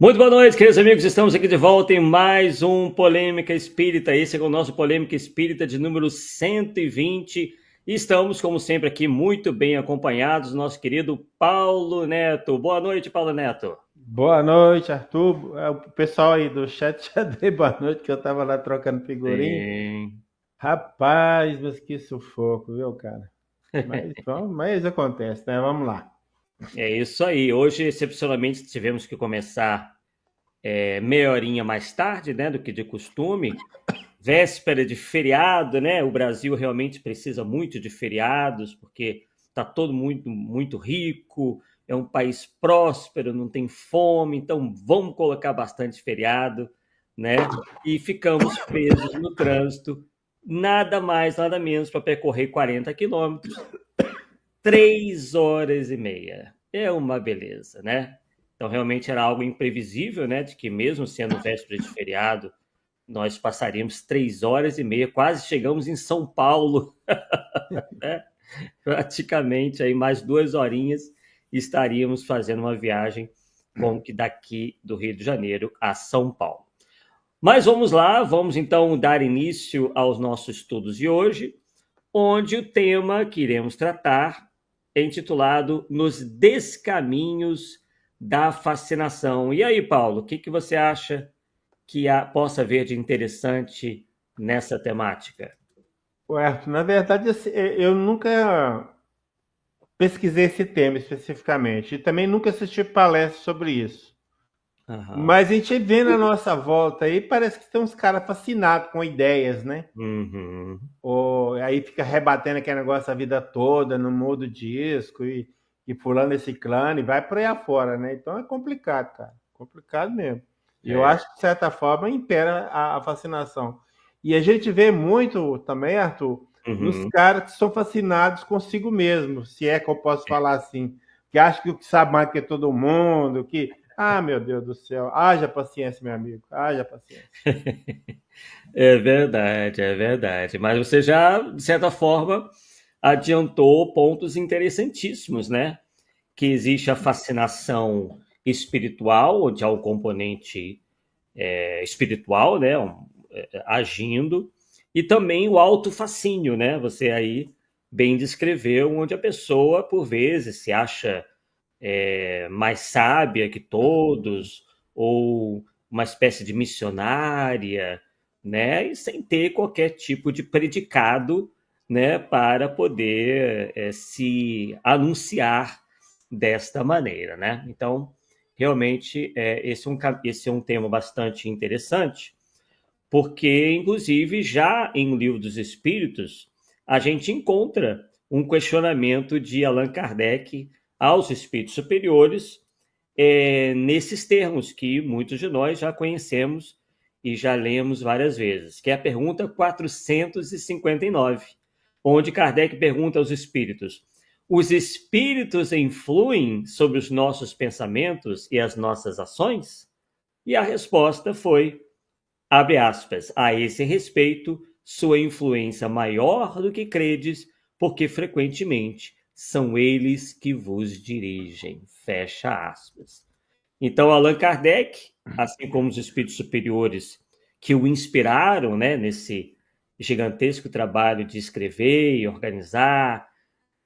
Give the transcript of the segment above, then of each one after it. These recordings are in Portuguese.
Muito boa noite, queridos amigos. Estamos aqui de volta em mais um Polêmica Espírita. Esse é o nosso Polêmica Espírita de número 120. E estamos, como sempre, aqui muito bem acompanhados do nosso querido Paulo Neto. Boa noite, Paulo Neto. Boa noite, Arthur. O pessoal aí do chat já deu boa noite, que eu tava lá trocando figurinha. Sim. Rapaz, mas que sufoco, viu, cara? Mas acontece, né? Vamos lá. É isso aí. Hoje, excepcionalmente, tivemos que começar meia horinha mais tarde, né, do que de costume. Véspera de feriado, né? O Brasil realmente precisa muito de feriados, porque está todo muito, muito rico, é um país próspero, não tem fome, então vamos colocar bastante feriado, né? E ficamos presos no trânsito, nada mais, nada menos para percorrer 40 quilômetros, 3 horas e meia. É uma beleza, né? Então realmente era algo imprevisível, né? De que mesmo sendo véspera de feriado, nós passaríamos 3 horas e meia, quase chegamos em São Paulo, né? Praticamente aí mais 2 horinhas estaríamos fazendo uma viagem como que daqui do Rio de Janeiro a São Paulo. Mas vamos lá, vamos então dar início aos nossos estudos de hoje, onde o tema que iremos tratar é intitulado Nos Descaminhos da Fascinação. E aí, Paulo, o que você acha que possa haver de interessante nessa temática? Arthur, na verdade, assim, eu nunca pesquisei esse tema especificamente e também nunca assisti palestra sobre isso. Aham. Mas a gente vê na nossa volta aí, parece que tem uns caras fascinados com ideias, né? Uhum. Ou aí fica rebatendo aquele negócio a vida toda, não muda o disco e fulano e ciclano e vai por aí afora, né? Então é complicado, cara. Complicado mesmo. E eu É. acho que, de certa forma, impera a fascinação. E a gente vê muito também, Arthur, nos Uhum. caras que são fascinados consigo mesmo, se é que eu posso falar assim, que acham que o que sabe mais que todo mundo, que, meu Deus do céu, haja paciência, meu amigo, haja paciência. É verdade, é verdade. Mas você já, de certa forma, adiantou pontos interessantíssimos, né? Que existe a fascinação espiritual, onde há um componente espiritual, né? Agindo, e também o autofascínio, né? Você aí bem descreveu, onde a pessoa, por vezes, se acha mais sábia que todos, ou uma espécie de missionária, né? E sem ter qualquer tipo de predicado, né? Para poder se anunciar desta maneira, né? Então, realmente, esse é um tema bastante interessante, porque, inclusive, já em O Livro dos Espíritos, a gente encontra um questionamento de Allan Kardec aos espíritos superiores, nesses termos que muitos de nós já conhecemos e já lemos várias vezes, que é a pergunta 459, onde Kardec pergunta aos espíritos: os espíritos influem sobre os nossos pensamentos e as nossas ações? E a resposta foi: abre aspas, a esse respeito, sua influência maior do que credes, porque frequentemente são eles que vos dirigem. Fecha aspas. Então, Allan Kardec, assim como os espíritos superiores que o inspiraram, né, nesse gigantesco trabalho de escrever e organizar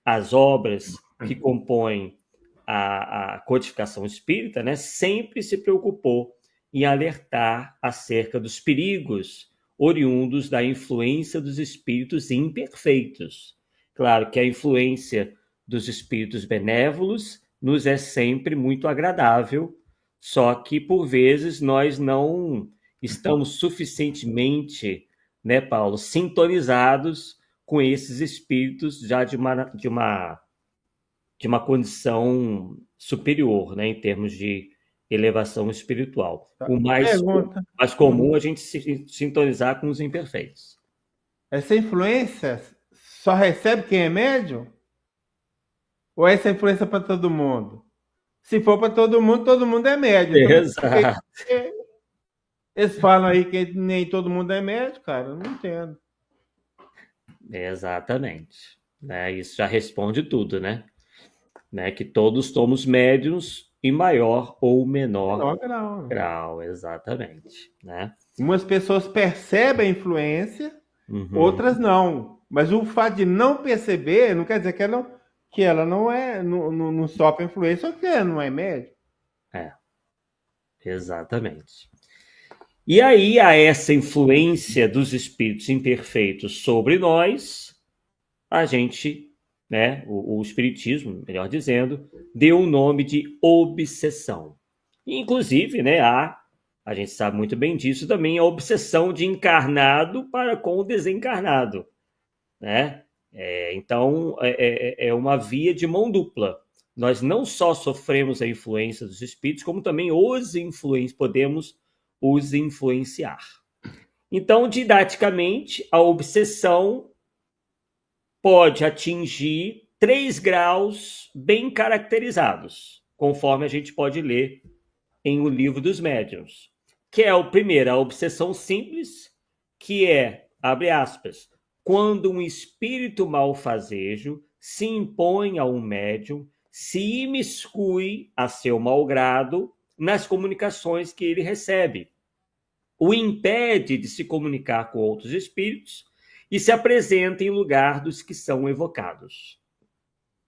as obras que compõem a codificação espírita, né, sempre se preocupou em alertar acerca dos perigos oriundos da influência dos espíritos imperfeitos. Claro que a influência dos espíritos benévolos nos é sempre muito agradável, só que por vezes nós não estamos suficientemente, né, Paulo, sintonizados com esses espíritos já de uma condição superior, né, em termos de elevação espiritual. Tá. O mais, Pergunta. mais comum é a gente se sintonizar com os imperfeitos. Essa influência só recebe quem é médium? Ou essa influência para todo mundo? Se for para todo mundo é médio. Então, por que Exato. eles falam aí que nem todo mundo é médio, cara? Eu não entendo. Exatamente. Né? Isso já responde tudo, né? Que todos somos médiums em maior ou menor grau. grau, exatamente, né? Umas pessoas percebem a influência, outras Uhum. não. Mas o fato de não perceber não quer dizer que ela não sofre influência ou que ela não é médium. É, exatamente. E aí, a essa influência dos espíritos imperfeitos sobre nós, a gente, né, o espiritismo, melhor dizendo, deu o nome de obsessão. Inclusive, né, a gente sabe muito bem disso também, a obsessão de encarnado para com o desencarnado, né? Então, é uma via de mão dupla. Nós não só sofremos a influência dos espíritos, como também podemos os influenciar. Então, didaticamente, a obsessão pode atingir 3 graus bem caracterizados, conforme a gente pode ler em O Livro dos Médiuns, que é o primeiro, a obsessão simples, que é, abre aspas, quando um espírito malfazejo se impõe a um médium, se imiscui a seu malgrado nas comunicações que ele recebe, o impede de se comunicar com outros espíritos e se apresenta em lugar dos que são evocados.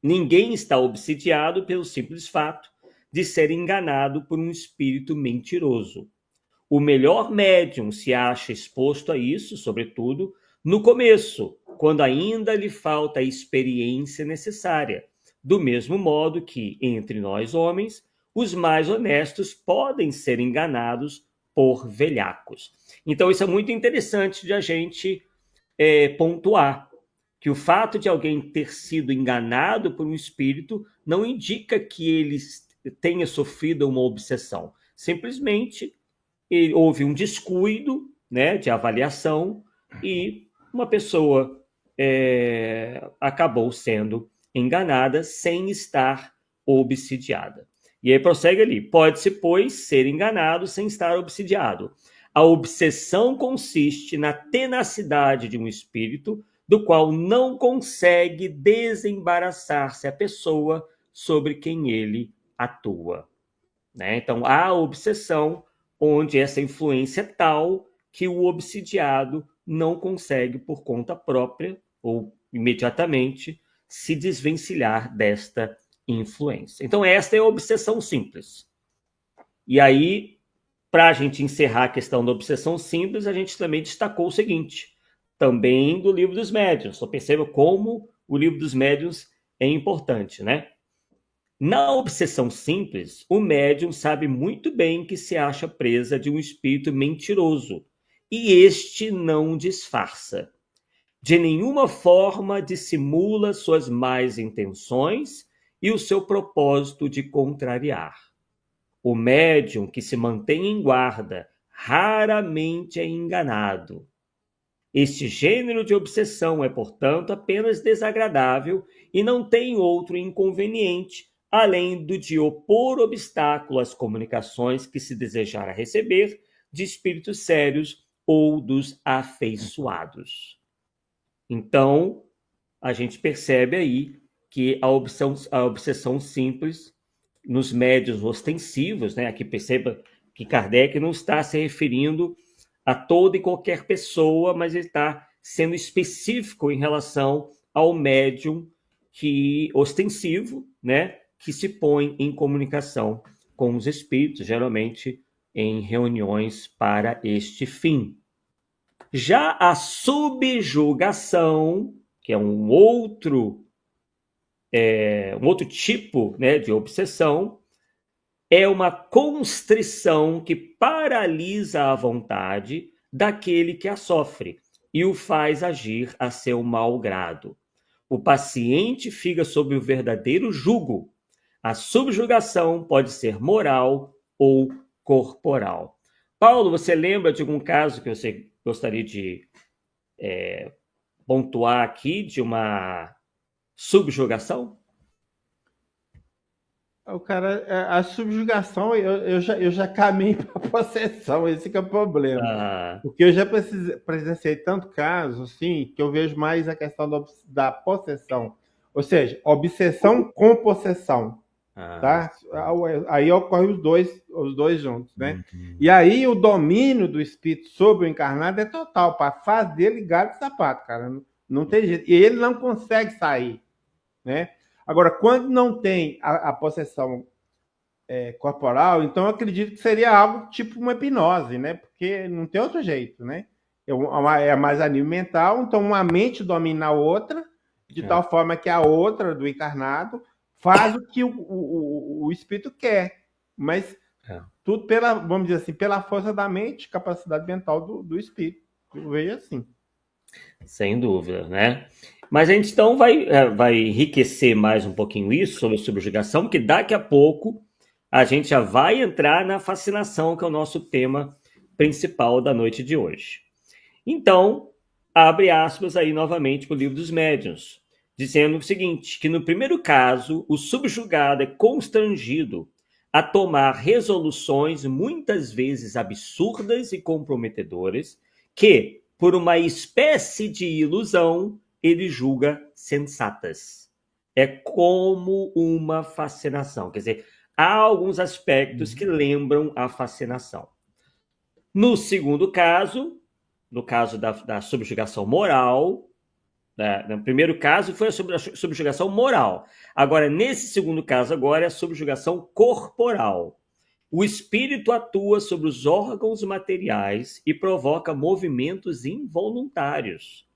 Ninguém está obsidiado pelo simples fato de ser enganado por um espírito mentiroso. O melhor médium se acha exposto a isso, sobretudo, no começo, quando ainda lhe falta a experiência necessária. Do mesmo modo que, entre nós homens, os mais honestos podem ser enganados por velhacos. Então, isso é muito interessante de a gente pontuar, que o fato de alguém ter sido enganado por um espírito não indica que ele tenha sofrido uma obsessão. Simplesmente houve um descuido, né, de avaliação e uma pessoa acabou sendo enganada sem estar obsidiada. E aí prossegue ali. Pode-se, pois, ser enganado sem estar obsidiado. A obsessão consiste na tenacidade de um espírito do qual não consegue desembaraçar-se a pessoa sobre quem ele atua. Né? Então, há obsessão onde essa influência é tal que o obsidiado não consegue, por conta própria ou imediatamente, se desvencilhar desta influência. Então, esta é a obsessão simples. E aí, para a gente encerrar a questão da obsessão simples, a gente também destacou o seguinte, também do Livro dos Médiuns. Só perceba como o Livro dos Médiuns é importante, né? Na obsessão simples, o médium sabe muito bem que se acha presa de um espírito mentiroso e este não disfarça. De nenhuma forma dissimula suas más intenções e o seu propósito de contrariar. O médium que se mantém em guarda raramente é enganado. Este gênero de obsessão é, portanto, apenas desagradável e não tem outro inconveniente além do de opor obstáculo às comunicações que se desejara receber de espíritos sérios ou dos afeiçoados. Então, a gente percebe aí que a obsessão simples nos médiuns ostensivos, né? Aqui perceba que Kardec não está se referindo a toda e qualquer pessoa, mas ele está sendo específico em relação ao médium ostensivo, né? Que se põe em comunicação com os espíritos, geralmente em reuniões para este fim. Já a subjugação, que é um outro tipo, né, de obsessão, é uma constrição que paralisa a vontade daquele que a sofre e o faz agir a seu mau grado. O paciente fica sob o verdadeiro jugo. A subjugação pode ser moral ou corporal. Paulo, você lembra de algum caso que você gostaria de pontuar aqui de uma subjugação? A subjugação, eu já caminho para a possessão, esse que é o problema. Ah, Porque eu já presenciei tanto caso, assim, que eu vejo mais a questão da possessão. Ou seja, obsessão com possessão. Tá? Aí ocorre os dois juntos, né? E Uhum. aí o domínio do espírito sobre o encarnado é total, para fazer ligar de sapato, cara. Não tem jeito. E ele não consegue sair, né? Agora, quando não tem a possessão corporal, então eu acredito que seria algo tipo uma hipnose, né? Porque não tem outro jeito, né? É mais a nível mental, então uma mente domina a outra, de É, tal forma que a outra, do encarnado, faz o que o espírito quer, mas é. tudo pela, vamos dizer assim, pela força da mente, capacidade mental do espírito. Eu vejo assim. Sem dúvida, né? Mas a gente então vai enriquecer mais um pouquinho isso sobre subjugação, porque daqui a pouco a gente já vai entrar na fascinação, que é o nosso tema principal da noite de hoje. Então, abre aspas aí novamente para o Livro dos Médiuns, dizendo o seguinte, que no primeiro caso, o subjugado é constrangido a tomar resoluções muitas vezes absurdas e comprometedoras, que, por uma espécie de ilusão, ele julga sensatas. É como uma fascinação, quer dizer, há alguns aspectos que lembram a fascinação. No segundo caso, no caso da subjugação moral, né? No primeiro caso foi a subjugação moral. Agora, nesse segundo caso, agora é a subjugação corporal. O espírito atua sobre os órgãos materiais e provoca movimentos involuntários.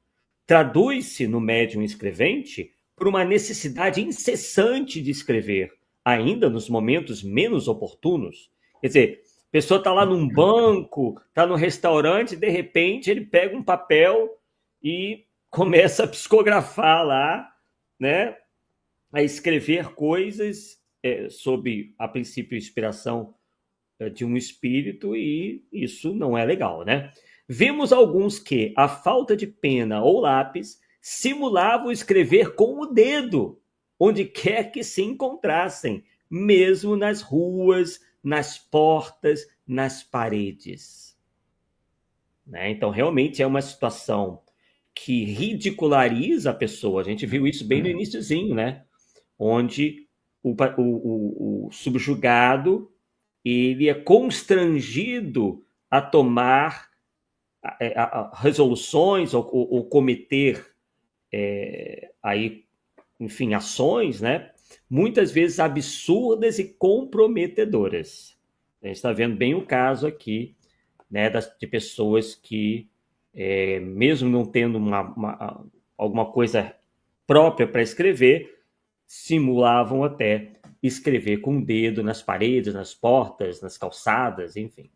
Traduz-se no médium escrevente por uma necessidade incessante de escrever, ainda nos momentos menos oportunos. Quer dizer, a pessoa está lá num banco, está no restaurante, e de repente ele pega um papel e começa a psicografar lá, né? A escrever coisas sob, a princípio, inspiração de um espírito, e isso não é legal, né? Vimos alguns que, a falta de pena ou lápis, simulavam escrever com o dedo, onde quer que se encontrassem, mesmo nas ruas, nas portas, nas paredes. Né? Então, realmente é uma situação que ridiculariza a pessoa. A gente viu isso bem no iniciozinho, né? Onde o subjugado ele é constrangido a tomar resoluções ou cometer aí, enfim, ações, né? Muitas vezes absurdas e comprometedoras. A gente está vendo bem o caso aqui, né, de pessoas que, mesmo não tendo alguma coisa própria para escrever, simulavam até escrever com o dedo nas paredes, nas portas, nas calçadas, enfim.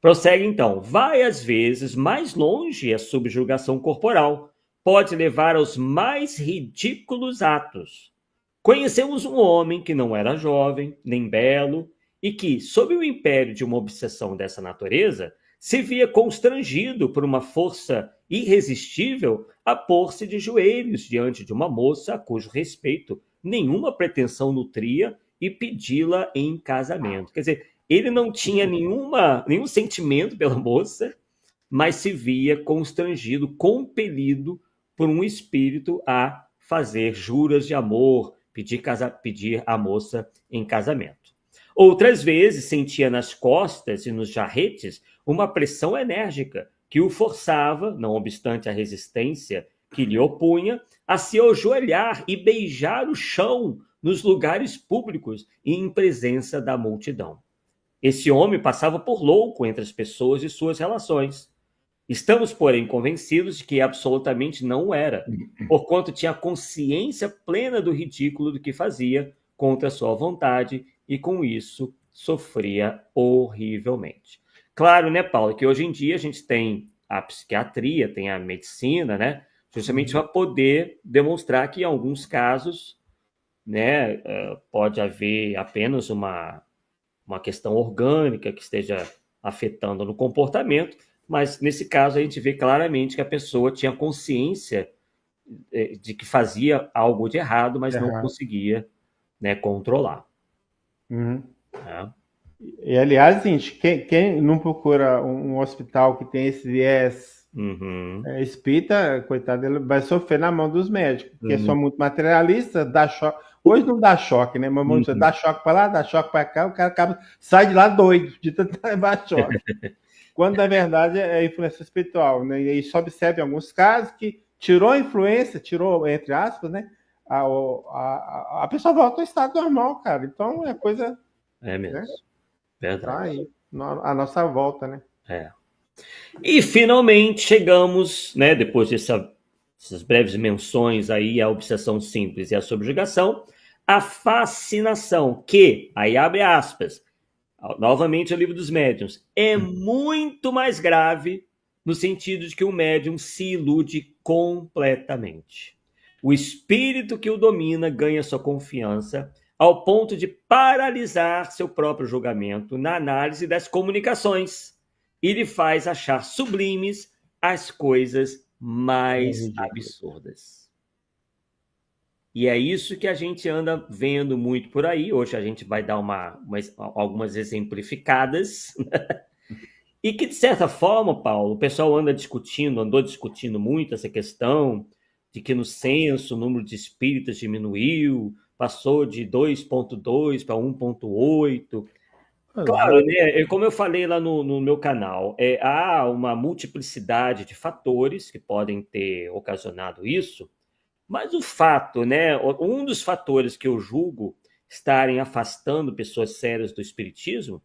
Prossegue então. Vai às vezes mais longe a subjugação corporal. Pode levar aos mais ridículos atos. Conhecemos um homem que não era jovem, nem belo, e que, sob o império de uma obsessão dessa natureza, se via constrangido por uma força irresistível a pôr-se de joelhos diante de uma moça a cujo respeito nenhuma pretensão nutria e pedi-la em casamento. Quer dizer, ele não tinha nenhum sentimento pela moça, mas se via constrangido, compelido por um espírito a fazer juras de amor, pedir a moça em casamento. Outras vezes sentia nas costas e nos jarretes uma pressão enérgica que o forçava, não obstante a resistência que lhe opunha, a se ajoelhar e beijar o chão nos lugares públicos e em presença da multidão. Esse homem passava por louco entre as pessoas e suas relações. Estamos, porém, convencidos de que absolutamente não era, porquanto tinha consciência plena do ridículo do que fazia contra a sua vontade e, com isso, sofria horrivelmente. Claro, né, Paulo, que hoje em dia a gente tem a psiquiatria, tem a medicina, né, justamente para poder demonstrar que, em alguns casos, né, pode haver apenas uma questão orgânica que esteja afetando no comportamento, mas nesse caso a gente vê claramente que a pessoa tinha consciência de que fazia algo de errado, mas não conseguia, né, controlar. Uhum. Né? E aliás, gente, quem não procura um hospital que tem esse viés Uhum. Espírita, coitado, ele vai sofrer na mão dos médicos, porque são Uhum. muito materialistas, dá choque. Hoje não dá choque, né? Mas vamos dizer, Uhum. dá choque para lá, dá choque para cá, o cara acaba, sai de lá doido, de tanto levar choque. Quando, na verdade, é influência espiritual, né? E aí só observa em alguns casos que tirou a influência, tirou, entre aspas, né? A pessoa volta ao estado normal, cara. Então é coisa, É né? mesmo. Tá Verdade. aí, a nossa volta, né? É. E finalmente chegamos, né, depois dessas breves menções aí, a obsessão simples e a subjugação, a fascinação, que, aí abre aspas, novamente o livro dos médiuns, é muito mais grave no sentido de que o médium se ilude completamente. O espírito que o domina ganha sua confiança ao ponto de paralisar seu próprio julgamento na análise das comunicações e lhe faz achar sublimes as coisas É mais ridículo. absurdas. E é isso que a gente anda vendo muito por aí. Hoje a gente vai dar algumas exemplificadas. E que, de certa forma, Paulo, o pessoal andou discutindo muito essa questão de que no censo o número de espíritas diminuiu, passou de 2,2 para 1,8. Pois Claro, é. né? Como eu falei lá no meu canal, há uma multiplicidade de fatores que podem ter ocasionado isso, mas o fato, né? Um dos fatores que eu julgo estarem afastando pessoas sérias do espiritismo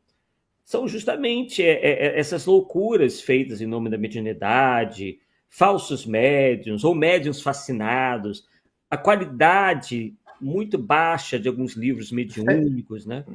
são justamente essas loucuras feitas em nome da mediunidade, falsos médiums ou médiums fascinados, a qualidade muito baixa de alguns livros mediúnicos, né?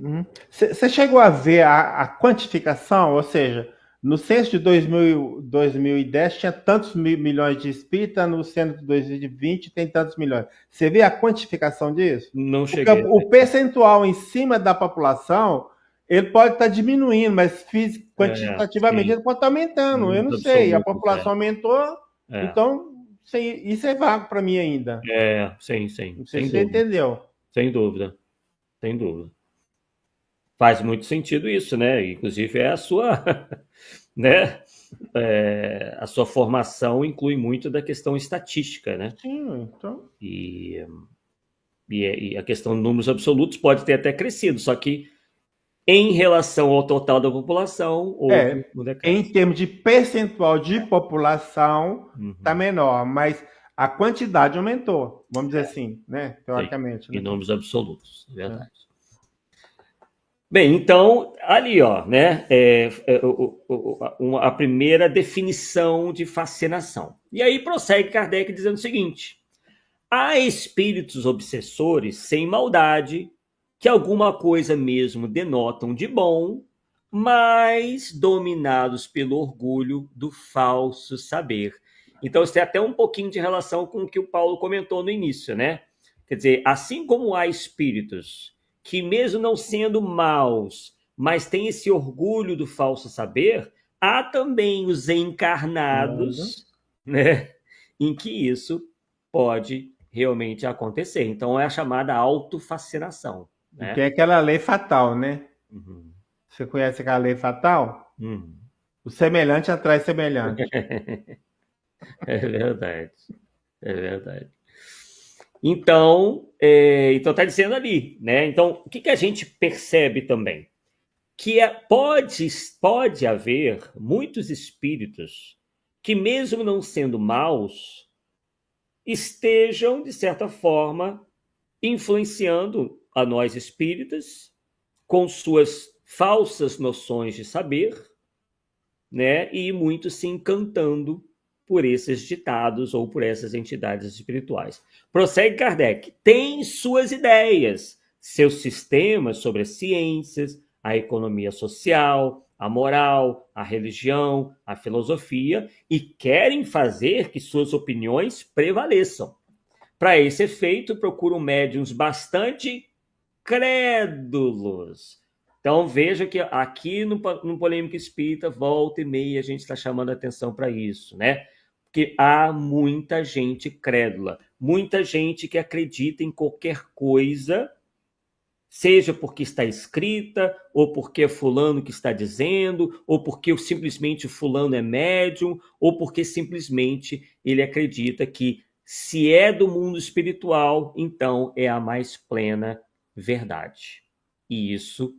Você chegou a ver a quantificação? Ou seja, no censo de 2010 tinha tantos milhões de espíritas, no censo de 2020 tem tantos milhões. Você vê a quantificação disso? Não Porque cheguei a o ver. percentual em cima da população, ele pode estar diminuindo, mas quantitativamente Sim, ele pode estar aumentando. Eu números não sei, a absolutos, população aumentou, é, então isso é vago para mim ainda. sim, sim, Não sei sem se você dúvida, entendeu. sem dúvida, sem dúvida. Faz muito sentido isso, né? Inclusive é a sua, né? A sua formação inclui muito da questão estatística, né? Sim, então. E, e a questão de números absolutos pode ter até crescido, só que em relação ao total da população, houve um Em decréscimo. termos de percentual de população, está Uhum. menor, mas a quantidade aumentou, vamos dizer assim, né? Sim, Teoricamente, em né? números absolutos, é É. verdade. Bem, então, ali, ó, né, a primeira definição de fascinação. E aí prossegue Kardec dizendo o seguinte: há espíritos obsessores sem maldade, que alguma coisa mesmo denotam de bom, mas dominados pelo orgulho do falso saber. Então, isso tem até um pouquinho de relação com o que o Paulo comentou no início, né? Quer dizer, assim como há espíritos que, mesmo não sendo maus, mas têm esse orgulho do falso saber, há também os Uhum. encarnados, né? Em que isso pode realmente acontecer. Então é a chamada autofascinação, E né? tem aquela lei fatal, né? Uhum. Você conhece aquela lei fatal? Uhum. O semelhante atrai semelhante. É verdade, é verdade. Então tá dizendo ali, né? Então, o que, que a gente percebe também? Que pode haver muitos espíritos que, mesmo não sendo maus, estejam, de certa forma, influenciando a nós espíritas com suas falsas noções de saber, né? E muitos se encantando por esses ditados ou por essas entidades espirituais. Prossegue Kardec, tem suas ideias, seus sistemas sobre as ciências, a economia social, a moral, a religião, a filosofia e querem fazer que suas opiniões prevaleçam. Para esse efeito, procuram médiums bastante crédulos. Então veja que aqui no Polêmica Espírita, volta e meia, a gente está chamando a atenção para isso, né? Porque há muita gente crédula, muita gente que acredita em qualquer coisa seja porque está escrita, ou porque é fulano que está dizendo, ou porque simplesmente fulano é médium, ou porque simplesmente ele acredita que se é do mundo espiritual, então é a mais plena verdade. E isso,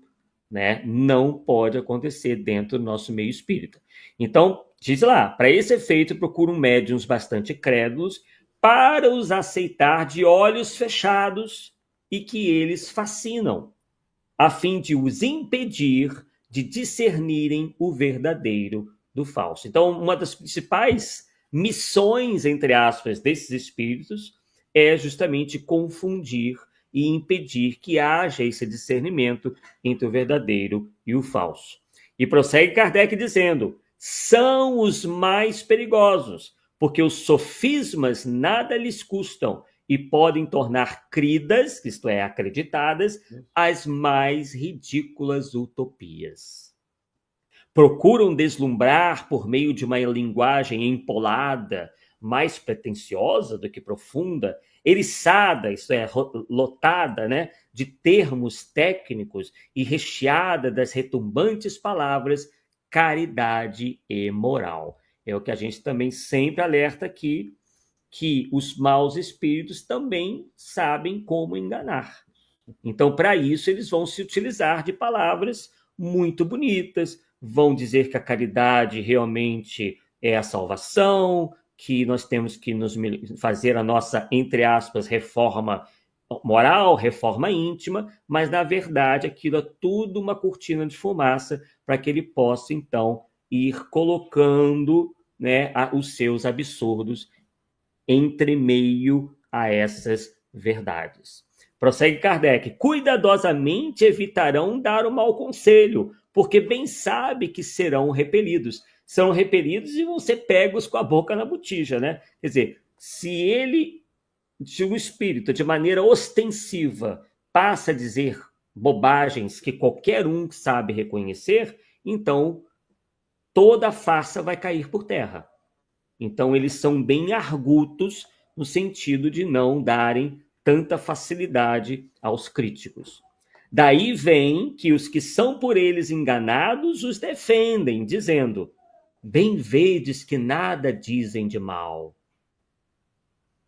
né, não pode acontecer dentro do nosso meio espírita. Então, diz lá, para esse efeito, procuram médiuns bastante crédulos para os aceitar de olhos fechados e que eles fascinam, a fim de os impedir de discernirem o verdadeiro do falso. Então, uma das principais missões, entre aspas, desses espíritos é justamente confundir e impedir que haja esse discernimento entre o verdadeiro e o falso. E prossegue Kardec dizendo: são os mais perigosos, porque os sofismas nada lhes custam e podem tornar cridas, isto é, acreditadas, as mais ridículas utopias. Procuram deslumbrar por meio de uma linguagem empolada, mais pretensiosa do que profunda, eriçada, isto é, lotada, né, de termos técnicos e recheada das retumbantes palavras caridade e moral. É o que a gente também sempre alerta aqui, que os maus espíritos também sabem como enganar. Então, para isso, eles vão se utilizar de palavras muito bonitas, vão dizer que a caridade realmente é a salvação, que nós temos que fazer a nossa, entre aspas, reforma moral, reforma íntima, mas, na verdade, aquilo é tudo uma cortina de fumaça para que ele possa, então, ir colocando, né, os seus absurdos entre meio a essas verdades. Prossegue Kardec: cuidadosamente evitarão dar o mau conselho, porque bem sabe que serão repelidos. São repelidos e vão ser pegos com a boca na botija, né? Quer dizer, se um espírito, de maneira ostensiva, passa a dizer bobagens que qualquer um sabe reconhecer, então toda a farsa vai cair por terra. Então, eles são bem argutos no sentido de não darem tanta facilidade aos críticos. Daí vem que os que são por eles enganados os defendem, dizendo: bem vedes que nada dizem de mal.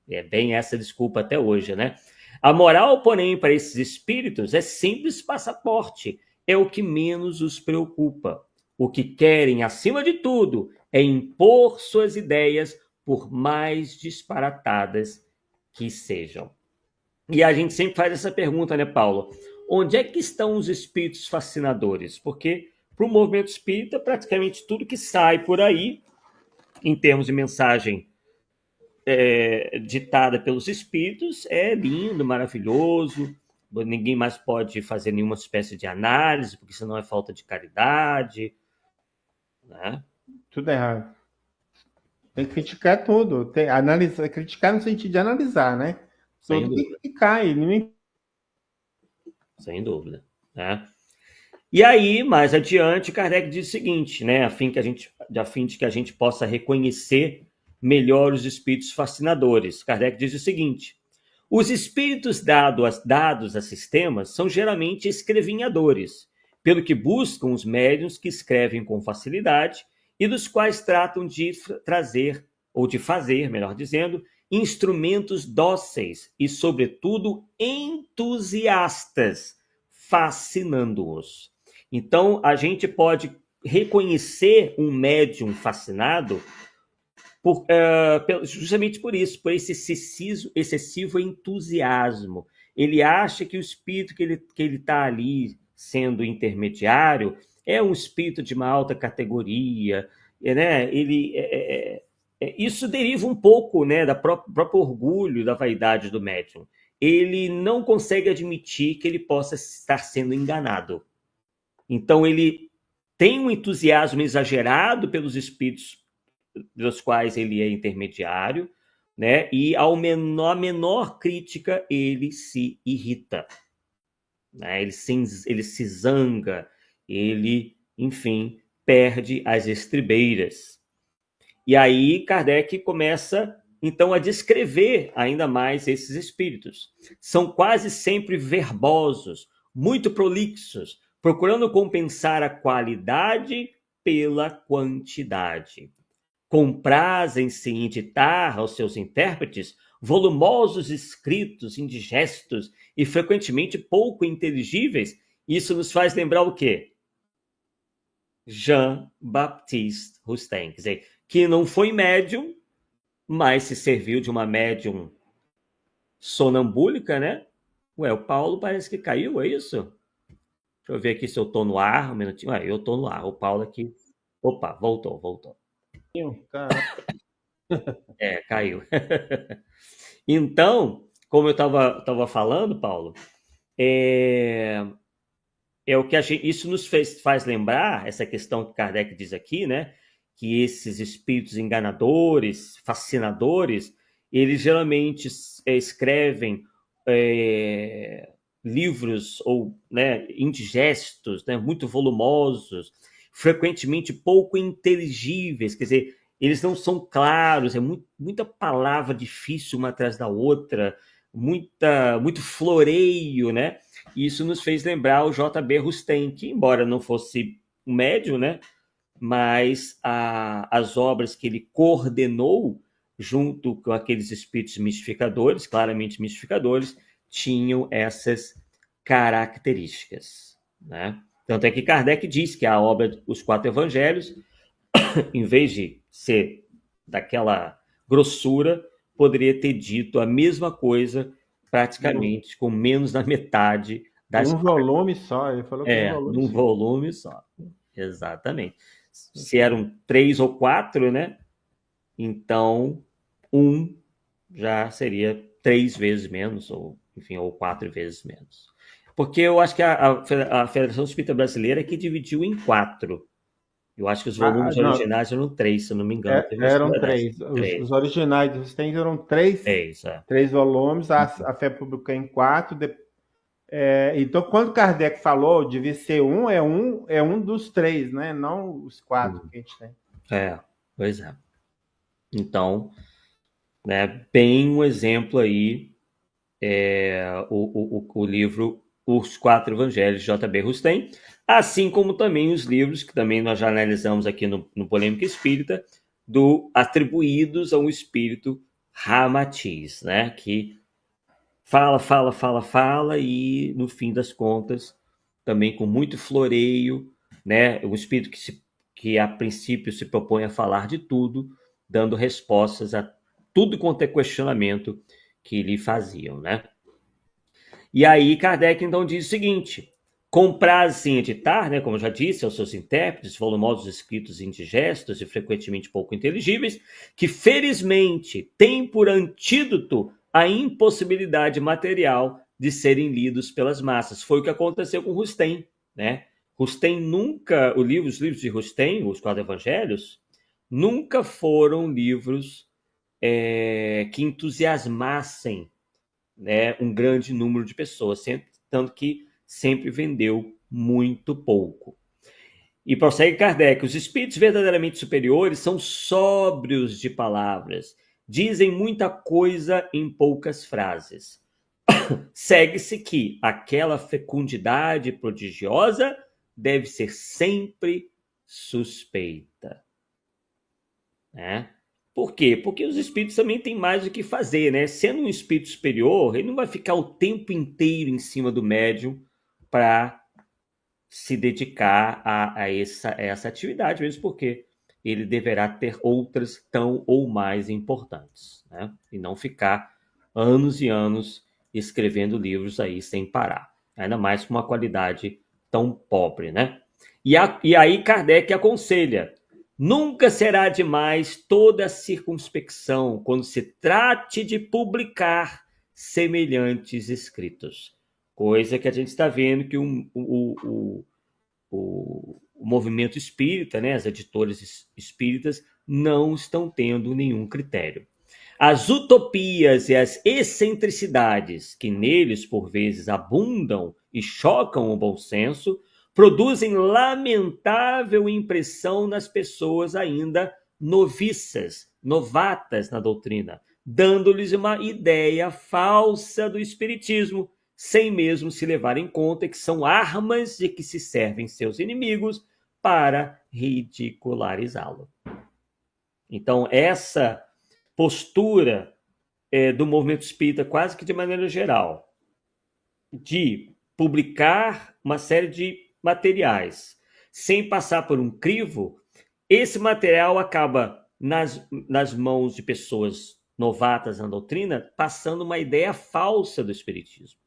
É bem essa desculpa até hoje, né? A moral, porém, para esses espíritos é simples passaporte, é o que menos os preocupa. O que querem, acima de tudo, é impor suas ideias, por mais disparatadas que sejam. E a gente sempre faz essa pergunta, né, Paulo? Onde é que estão os espíritos fascinadores? Porque para o movimento espírita, praticamente tudo que sai por aí, em termos de mensagem ditada pelos espíritos, é lindo, maravilhoso. Ninguém mais pode fazer nenhuma espécie de análise, porque senão é falta de caridade, né? Tudo errado. Tem que criticar tudo. Tem, analisar, criticar no sentido de analisar, né? Sem Tudo dúvida. que cai. Sem dúvida, né? E aí, mais adiante, Kardec diz o seguinte, né? A fim de que a gente possa reconhecer melhor os espíritos fascinadores. Kardec diz o seguinte: os espíritos dados a sistemas são geralmente escrevinhadores, pelo que buscam os médiuns que escrevem com facilidade e dos quais tratam de trazer, ou de fazer, melhor dizendo, instrumentos dóceis e, sobretudo, entusiastas, fascinando-os. Então, a gente pode reconhecer um médium fascinado justamente por isso, por esse excessivo entusiasmo. Ele acha que o espírito que ele está ali sendo intermediário é um espírito de uma alta categoria, né? Isso deriva um pouco, né, do próprio orgulho, da vaidade do médium. Ele não consegue admitir que ele possa estar sendo enganado. Então, ele tem um entusiasmo exagerado pelos espíritos dos quais ele é intermediário, né? E a menor crítica ele se irrita, né? Ele se zanga, ele, enfim, perde as estribeiras. E aí Kardec começa então a descrever ainda mais esses espíritos. São quase sempre verbosos, muito prolixos, procurando compensar a qualidade pela quantidade. Comprazem-se em editar aos seus intérpretes volumosos escritos indigestos e frequentemente pouco inteligíveis. Isso nos faz lembrar o quê? Jean-Baptiste Rustin, quer dizer, que não foi médium, mas se serviu de uma médium sonambúlica, né? Ué, o Paulo parece que caiu, é isso? Deixa eu ver aqui se eu tô no ar, um minutinho. Eu tô no ar, o Paulo aqui. Opa, voltou. Caiu. Então, como eu estava falando, Paulo, é o que isso nos faz lembrar, essa questão que Kardec diz aqui, né? Que esses espíritos enganadores, fascinadores, eles geralmente escrevem livros ou, né, indigestos, né, muito volumosos, frequentemente pouco inteligíveis, quer dizer, eles não são claros, muita palavra difícil uma atrás da outra, muito floreio, né? E isso nos fez lembrar o J.B. Rustem, que embora não fosse um médium, né, mas as obras que ele coordenou junto com aqueles espíritos mistificadores, claramente mistificadores, tinham essas características, né? Tanto é que Kardec diz que a obra Os Quatro Evangelhos, em vez de ser daquela grossura, poderia ter dito a mesma coisa praticamente com menos da metade das um volume só, ele falou que num volume só. Exatamente. Se eram 3 ou 4, né? Então, um já seria 3 vezes menos, ou enfim, ou 4 vezes menos. Porque eu acho que a Federação Espírita Brasileira é que dividiu em 4. Eu acho que os volumes originais eram 3, se eu não me engano. Eram 3. Os originais dos Rustem eram 3 volumes, a Fé Pública em 4. Então, quando Kardec falou devia ser é um dos 3, né? Não os 4 que a gente tem. Pois é. Então, né, bem um exemplo aí, o livro Os Quatro Evangelhos de J.B. Rustem, assim como também os livros que também nós já analisamos aqui no Polêmica Espírita, atribuídos a um espírito Ramatiz, né, que fala e no fim das contas também com muito floreio, né, um espírito que a princípio se propõe a falar de tudo, dando respostas a tudo quanto é questionamento que lhe faziam, né? E aí Kardec então diz o seguinte: compraz em editar, né, como eu já disse, aos seus intérpretes, volumosos escritos indigestos e frequentemente pouco inteligíveis, que felizmente têm por antídoto a impossibilidade material de serem lidos pelas massas. Foi o que aconteceu com Rustem, né? Rustem nunca, os livros de Rustem, os Quatro Evangelhos, nunca foram livros que entusiasmassem, né, um grande número de pessoas, tanto que sempre vendeu muito pouco. E prossegue Kardec: os espíritos verdadeiramente superiores são sóbrios de palavras, dizem muita coisa em poucas frases. Segue-se que aquela fecundidade prodigiosa deve ser sempre suspeita, né? Por quê? Porque os espíritos também têm mais o que fazer, né? Sendo um espírito superior, ele não vai ficar o tempo inteiro em cima do médium para se dedicar a essa atividade, mesmo porque ele deverá ter outras tão ou mais importantes, né? E não ficar anos e anos escrevendo livros aí sem parar, ainda mais com uma qualidade tão pobre, né? E aí Kardec aconselha: nunca será demais toda a circunspecção quando se trate de publicar semelhantes escritos. Coisa que a gente está vendo que o movimento espírita, né, as editoras espíritas, não estão tendo nenhum critério. As utopias e as excentricidades que neles, por vezes, abundam e chocam o bom senso, produzem lamentável impressão nas pessoas ainda noviças, novatas na doutrina, dando-lhes uma ideia falsa do espiritismo, sem mesmo se levar em conta que são armas de que se servem seus inimigos para ridicularizá-lo. Então, essa postura do movimento espírita, quase que de maneira geral, de publicar uma série de materiais sem passar por um crivo, esse material acaba nas mãos de pessoas novatas na doutrina, passando uma ideia falsa do espiritismo.